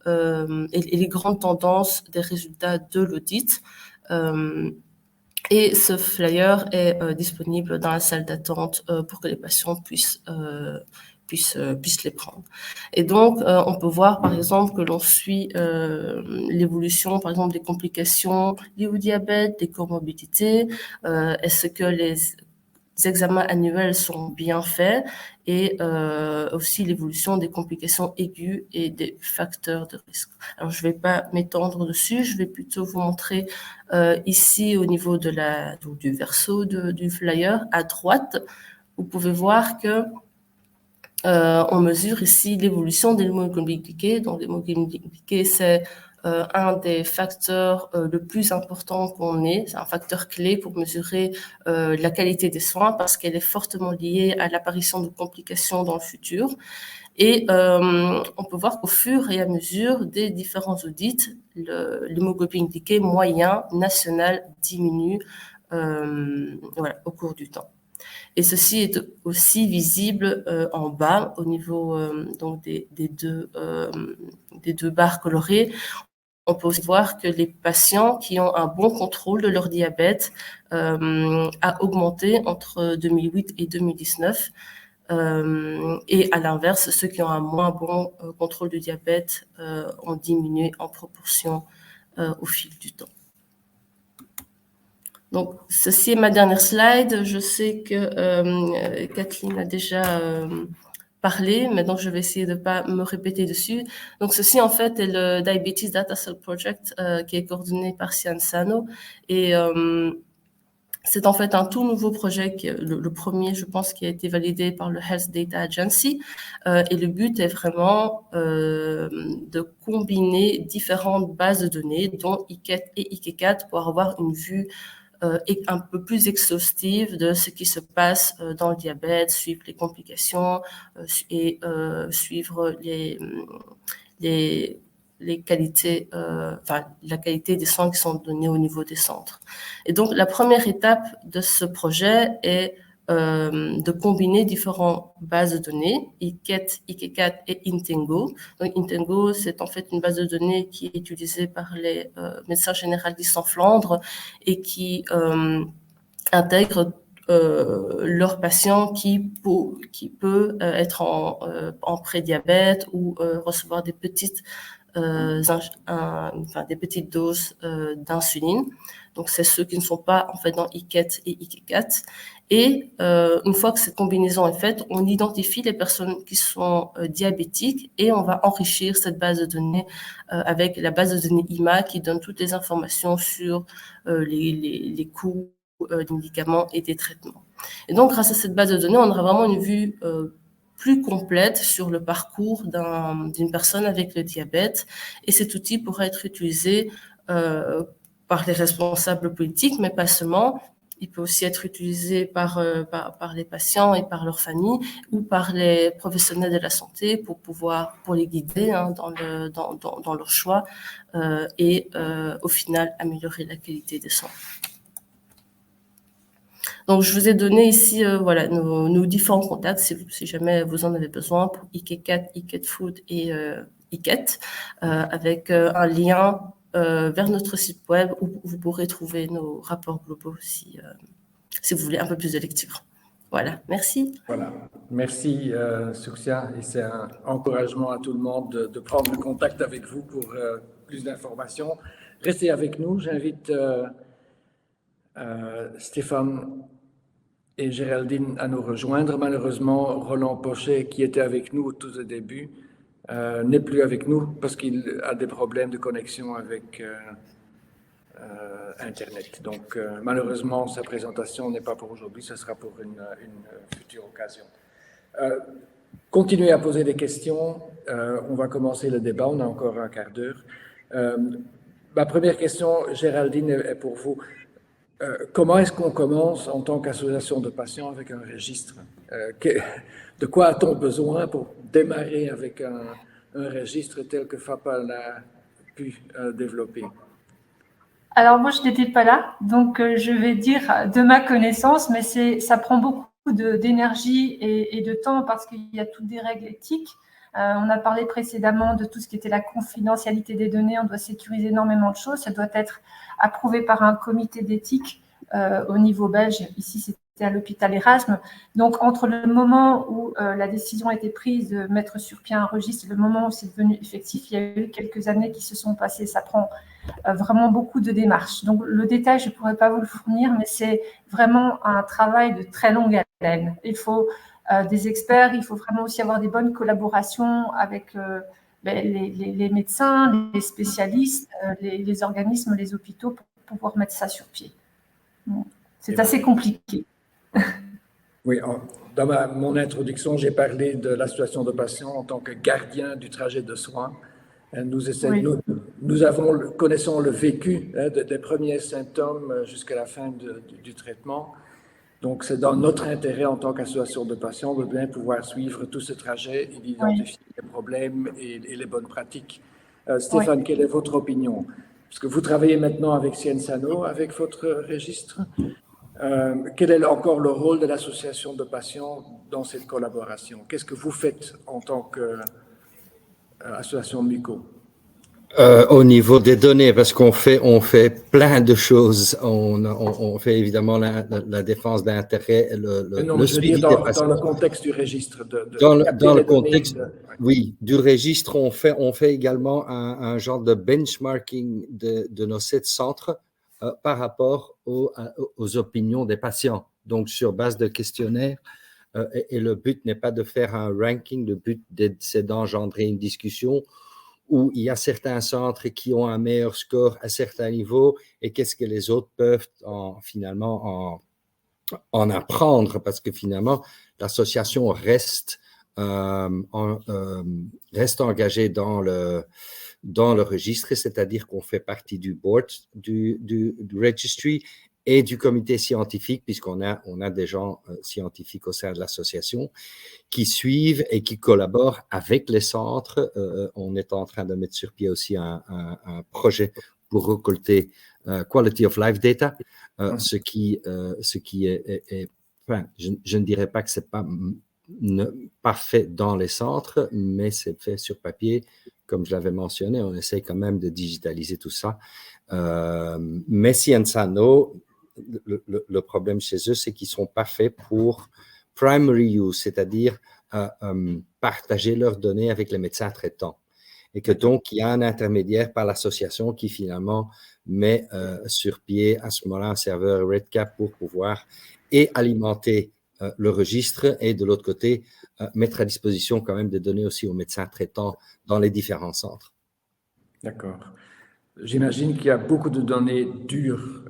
et les grandes tendances des résultats de l'audit. Et ce flyer est disponible dans la salle d'attente pour que les patients puissent les prendre. Et donc, on peut voir, par exemple, que l'on suit l'évolution, par exemple, des complications liées au diabète, des comorbidités, est-ce que les examens annuels sont bien faits et aussi l'évolution des complications aiguës et des facteurs de risque. Alors, je ne vais pas m'étendre dessus, je vais plutôt vous montrer ici au niveau du verso du flyer à droite. Vous pouvez voir que on mesure ici l'évolution de l'hémoglobine glyquée. Donc, l'hémoglobine glyquée, c'est un des facteurs le plus important qu'on ait. C'est un facteur clé pour mesurer la qualité des soins parce qu'elle est fortement liée à l'apparition de complications dans le futur. Et on peut voir qu'au fur et à mesure des différents audits, l'hémoglobine glyquée moyen national diminue au cours du temps. Et ceci est aussi visible en bas au niveau donc des deux barres colorées. On peut aussi voir que les patients qui ont un bon contrôle de leur diabète a augmenté entre 2008 et 2019. Et à l'inverse, ceux qui ont un moins bon contrôle du diabète ont diminué en proportion au fil du temps. Donc, ceci est ma dernière slide. Je sais que Kathleen a déjà parlé, mais donc je vais essayer de ne pas me répéter dessus. Donc, ceci, en fait, est le Diabetes Data Cell Project qui est coordonné par Sciences Sanofi. Et c'est en fait un tout nouveau projet, le premier, je pense, qui a été validé par le Health Data Agency. Et le but est vraiment de combiner différentes bases de données, dont IQET et IQ4, pour avoir une vue un peu plus exhaustive de ce qui se passe dans le diabète, suivre les complications et suivre les qualités, la qualité des soins qui sont donnés au niveau des centres. Et donc, la première étape de ce projet est de combiner différentes bases de données, IQET, IQ4 et Intengo. Donc, Intengo, c'est en fait une base de données qui est utilisée par les médecins généralistes en Flandre et qui intègre leur patient qui peut être en prédiabète ou recevoir des petites doses d'insuline. Donc, c'est ceux qui ne sont pas en fait dans IQET et IQ4. Et une fois que cette combinaison est faite, on identifie les personnes qui sont diabétiques et on va enrichir cette base de données avec la base de données IMA qui donne toutes les informations sur les coûts des médicaments et des traitements. Et donc, grâce à cette base de données, on aura vraiment une vue plus complète sur le parcours d'une personne avec le diabète. Et cet outil pourra être utilisé par les responsables politiques, mais pas seulement. Il peut aussi être utilisé par les patients et par leurs familles ou par les professionnels de la santé pour les guider dans leur choix et au final améliorer la qualité des soins. Donc, je vous ai donné ici nos différents contacts si jamais vous en avez besoin pour IQ4, IQ Food et IQET, avec un lien vers notre site web où vous pourrez trouver nos rapports globaux si vous voulez un peu plus de lecture. Voilà, merci. Voilà, merci Suxia, et c'est un encouragement à tout le monde de prendre contact avec vous pour plus d'informations. Restez avec nous, j'invite Stéphane et Géraldine à nous rejoindre. Malheureusement, Roland Pochet, qui était avec nous au tout début, n'est plus avec nous parce qu'il a des problèmes de connexion avec Internet. Donc, malheureusement, sa présentation n'est pas pour aujourd'hui, ce sera pour une future occasion. Continuez à poser des questions. On va commencer le débat, on a encore un quart d'heure. Ma première question, Géraldine, est pour vous. Comment est-ce qu'on commence en tant qu'association de patients avec un registre? De quoi a-t-on besoin pour démarrer avec un registre tel que FAPA l'a pu développer? Alors moi, je n'étais pas là, donc je vais dire de ma connaissance, mais ça prend beaucoup d'énergie et de temps parce qu'il y a toutes des règles éthiques. On a parlé précédemment de tout ce qui était la confidentialité des données. On doit sécuriser énormément de choses. Ça doit être approuvé par un comité d'éthique au niveau belge. Ici, c'était à l'hôpital Erasme. Donc, entre le moment où la décision a été prise de mettre sur pied un registre et le moment où c'est devenu effectif, il y a eu quelques années qui se sont passées. Ça prend vraiment beaucoup de démarches. Donc, le détail, je ne pourrais pas vous le fournir, mais c'est vraiment un travail de très longue haleine. Il faut des experts, il faut vraiment aussi avoir des bonnes collaborations avec les médecins, les spécialistes, les organismes, les hôpitaux pour pouvoir mettre ça sur pied. C'est assez compliqué. Oui, dans mon introduction, j'ai parlé de la situation de patient en tant que gardien du trajet de soins. Nous connaissons le vécu des premiers symptômes jusqu'à la fin du traitement. Donc, c'est dans notre intérêt en tant qu'association de patients de bien pouvoir suivre tout ce trajet et d'identifier les problèmes et les bonnes pratiques. Stéphane, quelle est votre opinion? Parce que vous travaillez maintenant avec Cienzano, avec votre registre. Quel est encore le rôle de l'association de patients dans cette collaboration? Qu'est-ce que vous faites en tant qu'association MUCO? Au niveau des données, parce qu'on fait plein de choses. On fait évidemment la défense d'intérêt, le suivi des patients. Dans le contexte du registre. Dans le contexte, oui, du registre, on fait également un genre de benchmarking de nos 7 centres par rapport aux opinions des patients. Donc, sur base de questionnaires. Et le but n'est pas de faire un ranking, le but, c'est d'engendrer une discussion où il y a certains centres qui ont un meilleur score à certains niveaux et qu'est-ce que les autres peuvent finalement en apprendre, parce que finalement, l'association reste engagée dans le registre, c'est-à-dire qu'on fait partie du board du registry et du comité scientifique, puisqu'on a des gens scientifiques au sein de l'association qui suivent et qui collaborent avec les centres. On est en train de mettre sur pied aussi un projet pour récolter quality of life data, ce qui est enfin, je ne dirais pas que c'est pas fait dans les centres, mais c'est fait sur papier. Comme je l'avais mentionné, on essaie quand même de digitaliser tout ça. Mais Cienzano le problème chez eux, c'est qu'ils ne sont pas faits pour primary use, c'est-à-dire partager leurs données avec les médecins traitants. Et que donc, il y a un intermédiaire par l'association qui finalement met sur pied à ce moment-là un serveur RedCap pour pouvoir et alimenter le registre et de l'autre côté, mettre à disposition quand même des données aussi aux médecins traitants dans les différents centres. D'accord. J'imagine qu'il y a beaucoup de données dures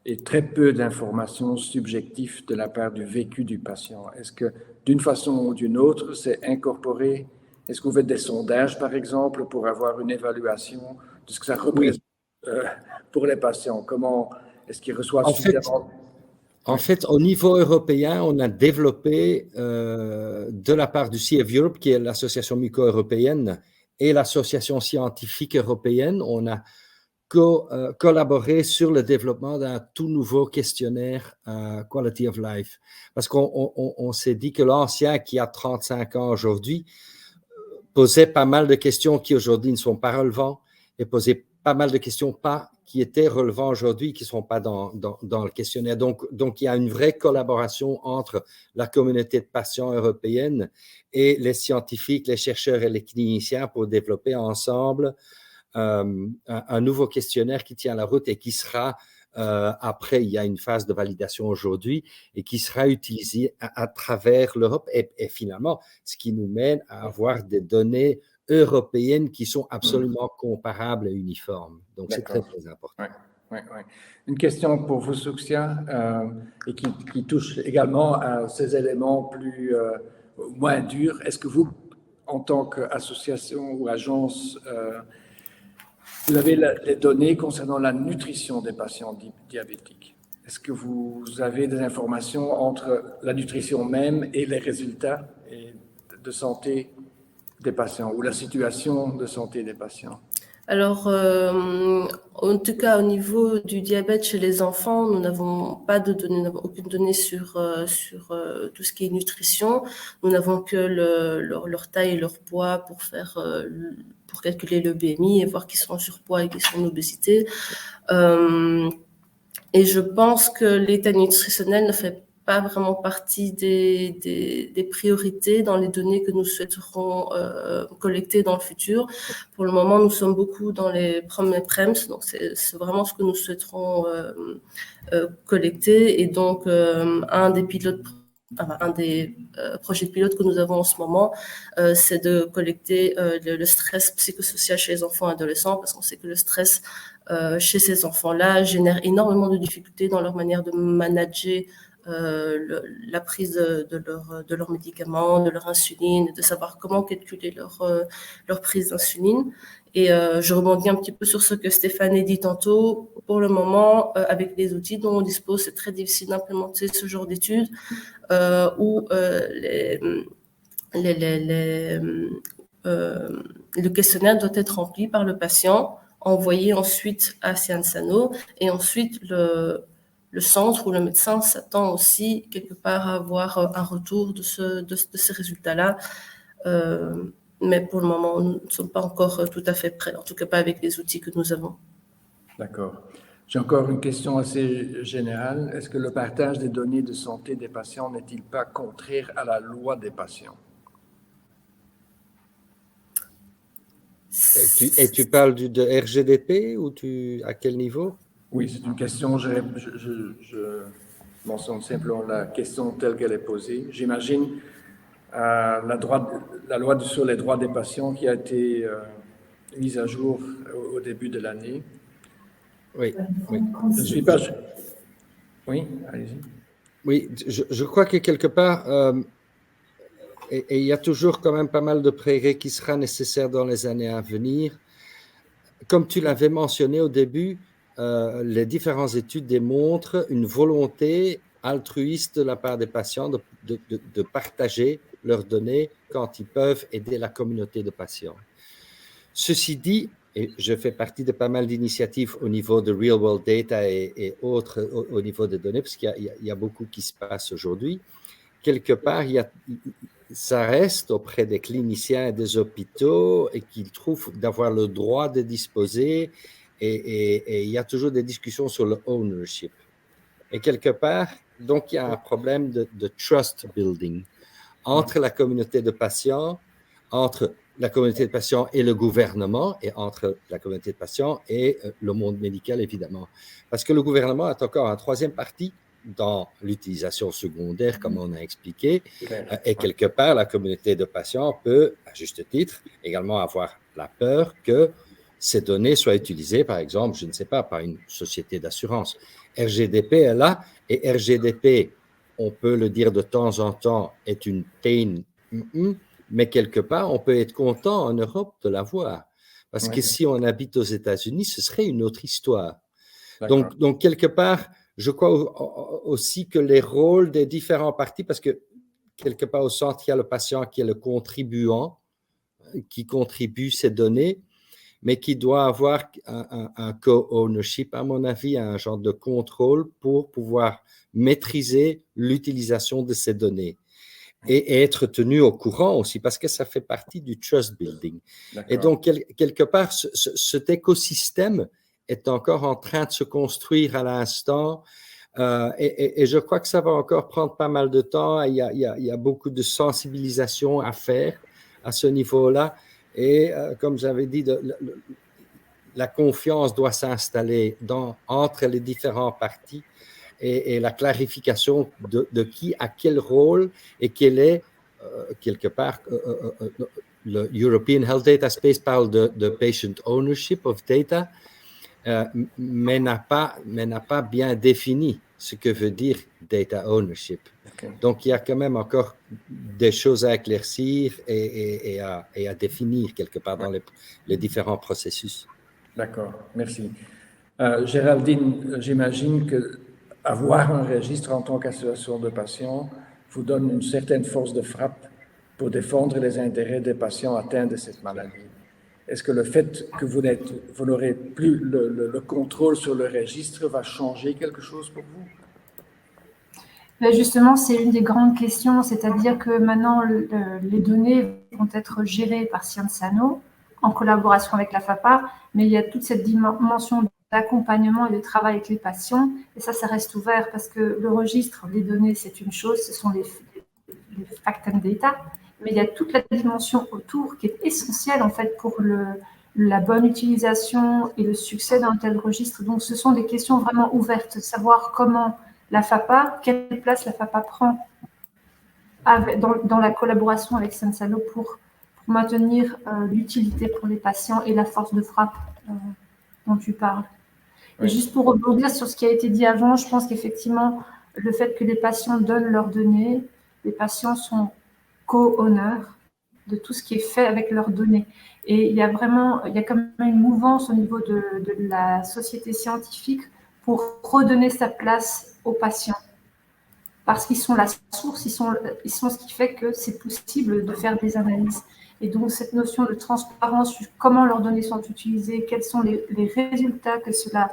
et très peu d'informations subjectives de la part du vécu du patient. Est-ce que d'une façon ou d'une autre, c'est incorporé? Est-ce que vous faites des sondages, par exemple, pour avoir une évaluation de ce que ça représente pour les patients? Comment est-ce qu'ils reçoivent suffisamment? En fait, au niveau européen, on a développé de la part du CF Europe, qui est l'association muco-européenne, et l'association scientifique européenne, on a collaboré sur le développement d'un tout nouveau questionnaire Quality of Life. Parce qu'on s'est dit que l'ancien, qui a 35 ans aujourd'hui, posait pas mal de questions qui aujourd'hui ne sont pas relevantes et posait pas mal de questions qui étaient relevants aujourd'hui, qui ne sont pas dans le questionnaire. Donc, il y a une vraie collaboration entre la communauté de patients européenne et les scientifiques, les chercheurs et les cliniciens pour développer ensemble un nouveau questionnaire qui tient la route et qui sera, après, il y a une phase de validation aujourd'hui et qui sera utilisé à travers l'Europe et finalement, ce qui nous mène à avoir des données européennes qui sont absolument comparables et uniformes. Donc, c'est très, très important. Ouais. Une question pour vous, Souxia, et qui touche également à ces éléments moins durs. Est-ce que vous, en tant qu'association ou agence, vous avez les données concernant la nutrition des patients diabétiques? Est-ce que vous avez des informations entre la nutrition même et les résultats de santé des patients ou la situation de santé des patients? Alors, en tout cas, au niveau du diabète chez les enfants, nous n'avons pas de données, nous n'avons aucune donnée sur tout ce qui est nutrition. Nous n'avons que leur taille et leur poids pour calculer le BMI et voir qu'ils sont en surpoids et qu'ils sont en obésité. Et je pense que l'état nutritionnel ne fait pas vraiment partie des priorités dans les données que nous souhaiterons collecter dans le futur. Pour le moment, nous sommes beaucoup dans les premiers PREMS, donc c'est vraiment ce que nous souhaiterons collecter. Et donc, un des projets de pilote que nous avons en ce moment, c'est de collecter le stress psychosocial chez les enfants et adolescents, parce qu'on sait que le stress chez ces enfants-là génère énormément de difficultés dans leur manière de manager la prise de leurs médicaments, de leur insuline, de savoir comment calculer leur prise d'insuline. Et je rebondis un petit peu sur ce que Stéphane dit tantôt. Pour le moment, avec les outils dont on dispose, c'est très difficile d'implémenter ce genre d'études où le questionnaire doit être rempli par le patient, envoyé ensuite à Sciences Sanofi, et ensuite le centre ou le médecin s'attend aussi quelque part à avoir un retour de ces résultats-là. Mais pour le moment, nous ne sommes pas encore tout à fait prêts, en tout cas pas avec les outils que nous avons. D'accord. J'ai encore une question assez générale. Est-ce que le partage des données de santé des patients n'est-il pas contraire à la loi des patients? Et tu parles de RGDP ou à quel niveau? Oui, c'est une question, je mentionne simplement la question telle qu'elle est posée. J'imagine la loi sur les droits des patients qui a été mise à jour au début de l'année. Oui. Je ne suis pas... Oui, allez-y. Oui, je crois que quelque part, et il y a toujours quand même pas mal de progrès qui sera nécessaire dans les années à venir. Comme tu l'avais mentionné au début, les différentes études démontrent une volonté altruiste de la part des patients de partager leurs données quand ils peuvent aider la communauté de patients. Ceci dit, et je fais partie de pas mal d'initiatives au niveau de Real World Data et autres au niveau des données, parce qu'il y a beaucoup qui se passe aujourd'hui. Quelque part, ça reste auprès des cliniciens et des hôpitaux et qu'ils trouvent d'avoir le droit de disposer et il y a toujours des discussions sur le ownership. Et quelque part, donc il y a un problème de trust building entre la communauté de patients, entre la communauté de patients et le gouvernement, et entre la communauté de patients et le monde médical, évidemment. Parce que le gouvernement a encore un troisième parti dans l'utilisation secondaire, comme on a expliqué, et quelque part, la communauté de patients peut, à juste titre, également avoir la peur que ces données soient utilisées, par exemple, je ne sais pas, par une société d'assurance. RGDP est là, et RGDP, on peut le dire de temps en temps, est une pain, mais quelque part, on peut être content en Europe de l'avoir. Parce que si on habite aux États-Unis, ce serait une autre histoire. Donc, quelque part, je crois aussi que les rôles des différents partis, parce que quelque part au centre, il y a le patient qui est le contribuant, qui contribue ces données, mais qui doit avoir un co-ownership, à mon avis, un genre de contrôle pour pouvoir maîtriser l'utilisation de ces données et être tenu au courant aussi, parce que ça fait partie du trust building. Et donc, quelque part, cet écosystème est encore en train de se construire à l'instant. Et je crois que ça va encore prendre pas mal de temps. Il y a beaucoup de sensibilisation à faire à ce niveau-là. Et comme j'avais dit, la confiance doit s'installer entre les différents partis et la clarification de qui a quel rôle et quel est, quelque part, le European Health Data Space parle de patient ownership of data, mais n'a pas bien défini ce que veut dire data ownership. Donc, il y a quand même encore des choses à éclaircir et à définir quelque part dans les différents processus. D'accord, merci. Géraldine, j'imagine que avoir un registre en tant qu'association de patients vous donne une certaine force de frappe pour défendre les intérêts des patients atteints de cette maladie. Est-ce que le fait que vous n'aurez plus le contrôle sur le registre va changer quelque chose pour vous? Ben justement, c'est une des grandes questions, c'est-à-dire que maintenant, les données vont être gérées par Science Sanofi en collaboration avec la FAPA, mais il y a toute cette dimension d'accompagnement et de travail avec les patients, et ça reste ouvert parce que le registre des données, c'est une chose, ce sont les fact and data, mais il y a toute la dimension autour qui est essentielle en fait pour la bonne utilisation et le succès d'un tel registre. Donc, ce sont des questions vraiment ouvertes, savoir comment la FAPA, quelle place la FAPA prend dans la collaboration avec Science Sanofi pour maintenir l'utilité pour les patients et la force de frappe dont tu parles. Oui. Et juste pour rebondir sur ce qui a été dit avant, je pense qu'effectivement, le fait que les patients donnent leurs données, les patients sont co-owners de tout ce qui est fait avec leurs données. Et il y a quand même une mouvance au niveau de la société scientifique pour redonner sa place aux patients. Parce qu'ils sont la source, ils sont ce qui fait que c'est possible de faire des analyses. Et donc, cette notion de transparence sur comment leurs données sont utilisées, quels sont les résultats que cela,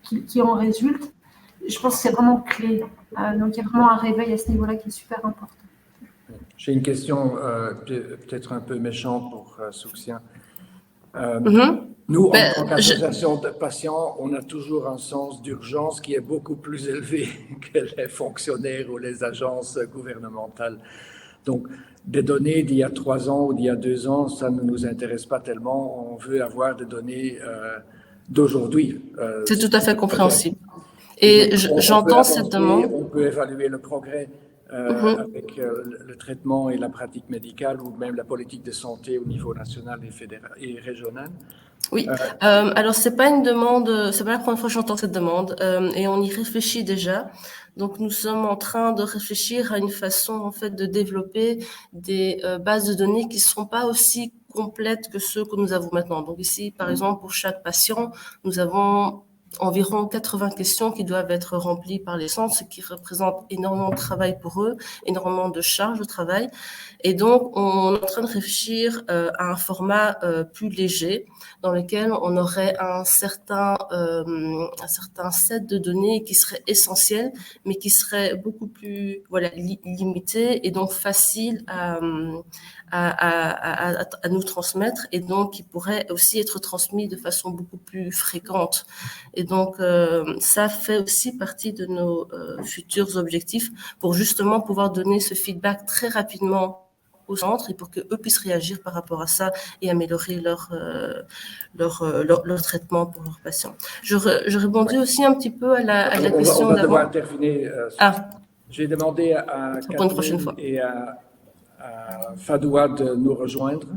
qui en résultent, je pense que c'est vraiment clé. Donc, il y a vraiment un réveil à ce niveau-là qui est super important. J'ai une question peut-être un peu méchante pour Souxien. Nous, en tant qu'association de patients, on a toujours un sens d'urgence qui est beaucoup plus élevé que les fonctionnaires ou les agences gouvernementales. Donc, des données d'il y a 3 ans ou d'il y a 2 ans, ça ne nous intéresse pas tellement. On veut avoir des données d'aujourd'hui. C'est tout à fait compréhensible. Et j'entends cette demande. On peut évaluer le progrès avec le traitement et la pratique médicale ou même la politique de santé au niveau national et fédéral et régional. Oui, alors c'est pas une demande, c'est pas la première fois que j'entends cette demande et on y réfléchit déjà. Donc nous sommes en train de réfléchir à une façon en fait de développer des bases de données qui ne seront pas aussi complètes que ceux que nous avons maintenant. Donc ici, par exemple, pour chaque patient, nous avons environ 80 questions qui doivent être remplies par les centres, ce qui représente énormément de travail pour eux, énormément de charges de travail. Et donc, on est en train de réfléchir à un format plus léger dans lequel on aurait un certain set de données qui serait essentiel, mais qui serait beaucoup plus limité et donc facile à nous transmettre et donc qui pourrait aussi être transmis de façon beaucoup plus fréquente. Et donc, ça fait aussi partie de nos futurs objectifs pour justement pouvoir donner ce feedback très rapidement au centre et pour qu'eux puissent réagir par rapport à ça et améliorer leur traitement pour leurs patients. Je rebondis aussi un petit peu à la question on va devoir d'avant. terminer. J'ai demandé à Pour une prochaine fois. Kathleen et à Fadoua de nous rejoindre.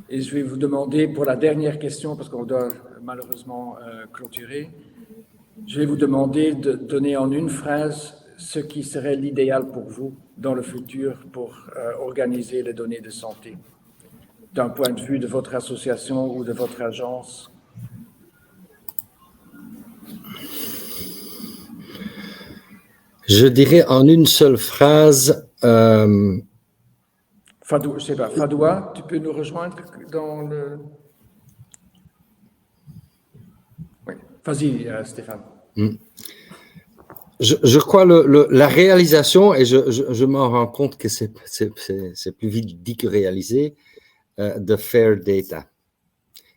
Et je vais vous demander pour la dernière question, parce qu'on doit malheureusement clôturer, je vais vous demander de donner en une phrase ce qui serait l'idéal pour vous dans le futur pour organiser les données de santé, d'un point de vue de votre association ou de votre agence. Je dirais en une seule phrase. Je sais pas, Fadoua, tu peux nous rejoindre dans le... Oui, vas-y Stéphane. Je crois la réalisation, et je m'en rends compte que c'est plus vite dit que réalisé, de fair data,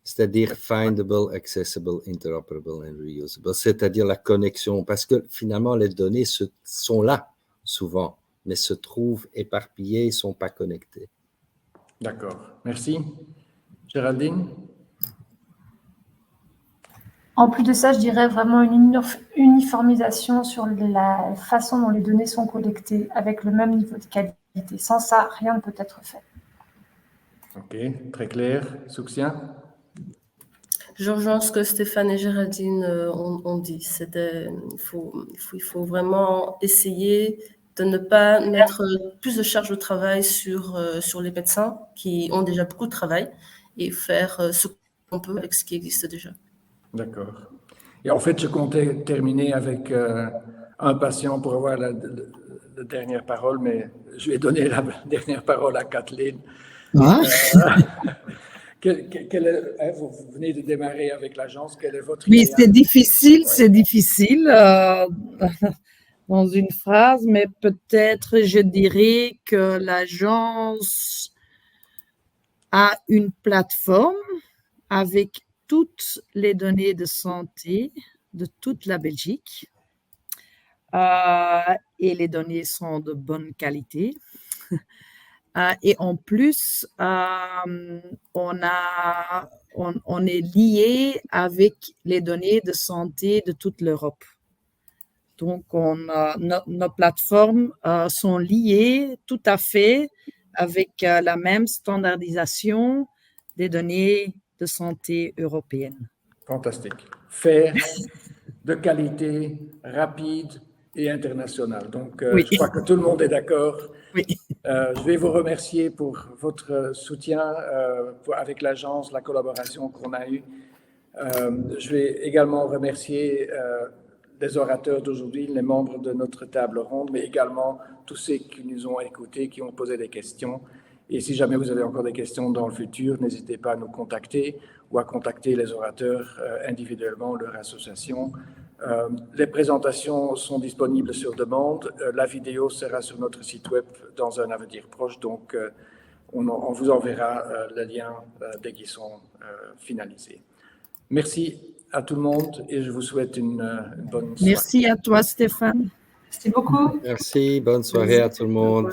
c'est-à-dire findable, accessible, interoperable and reusable, c'est-à-dire la connexion, parce que finalement les données sont là souvent, mais se trouvent éparpillées, ne sont pas connectées. D'accord, merci. Géraldine? En plus de ça, je dirais vraiment une uniformisation sur la façon dont les données sont collectées avec le même niveau de qualité. Sans ça, rien ne peut être fait. Ok, très clair. Souxia? Je rejoins ce que Stéphane et Géraldine ont dit. Il faut vraiment essayer de ne pas mettre plus de charge de travail sur les médecins qui ont déjà beaucoup de travail et faire ce qu'on peut avec ce qui existe déjà. D'accord. Et en fait, je comptais terminer avec un patient pour avoir la dernière parole, mais je vais donner la dernière parole à Kathleen. Ah. Vous venez de démarrer avec l'agence, quel est votre Oui, idéal? c'est difficile, dans une phrase, mais peut-être je dirais que l'agence a une plateforme avec toutes les données de santé de toute la Belgique et les données sont de bonne qualité. Et en plus, on est lié avec les données de santé de toute l'Europe. Donc, nos plateformes sont liées tout à fait avec la même standardisation des données de santé européennes. Fantastique. Fair, de qualité, rapide et internationale. Donc, Oui. je crois que tout le monde est d'accord. Oui. Je vais vous remercier pour votre soutien avec l'agence, la collaboration qu'on a eue. Je vais également remercier les orateurs d'aujourd'hui, les membres de notre table ronde, mais également tous ceux qui nous ont écoutés, qui ont posé des questions. Et si jamais vous avez encore des questions dans le futur, n'hésitez pas à nous contacter ou à contacter les orateurs individuellement, leur association. Les présentations sont disponibles sur demande. La vidéo sera sur notre site web dans un avenir proche, donc on vous enverra les liens dès qu'ils sont finalisés. Merci à tout le monde et je vous souhaite une bonne soirée. Merci à toi, Stéphane. Merci beaucoup. Merci, bonne soirée à tout le monde.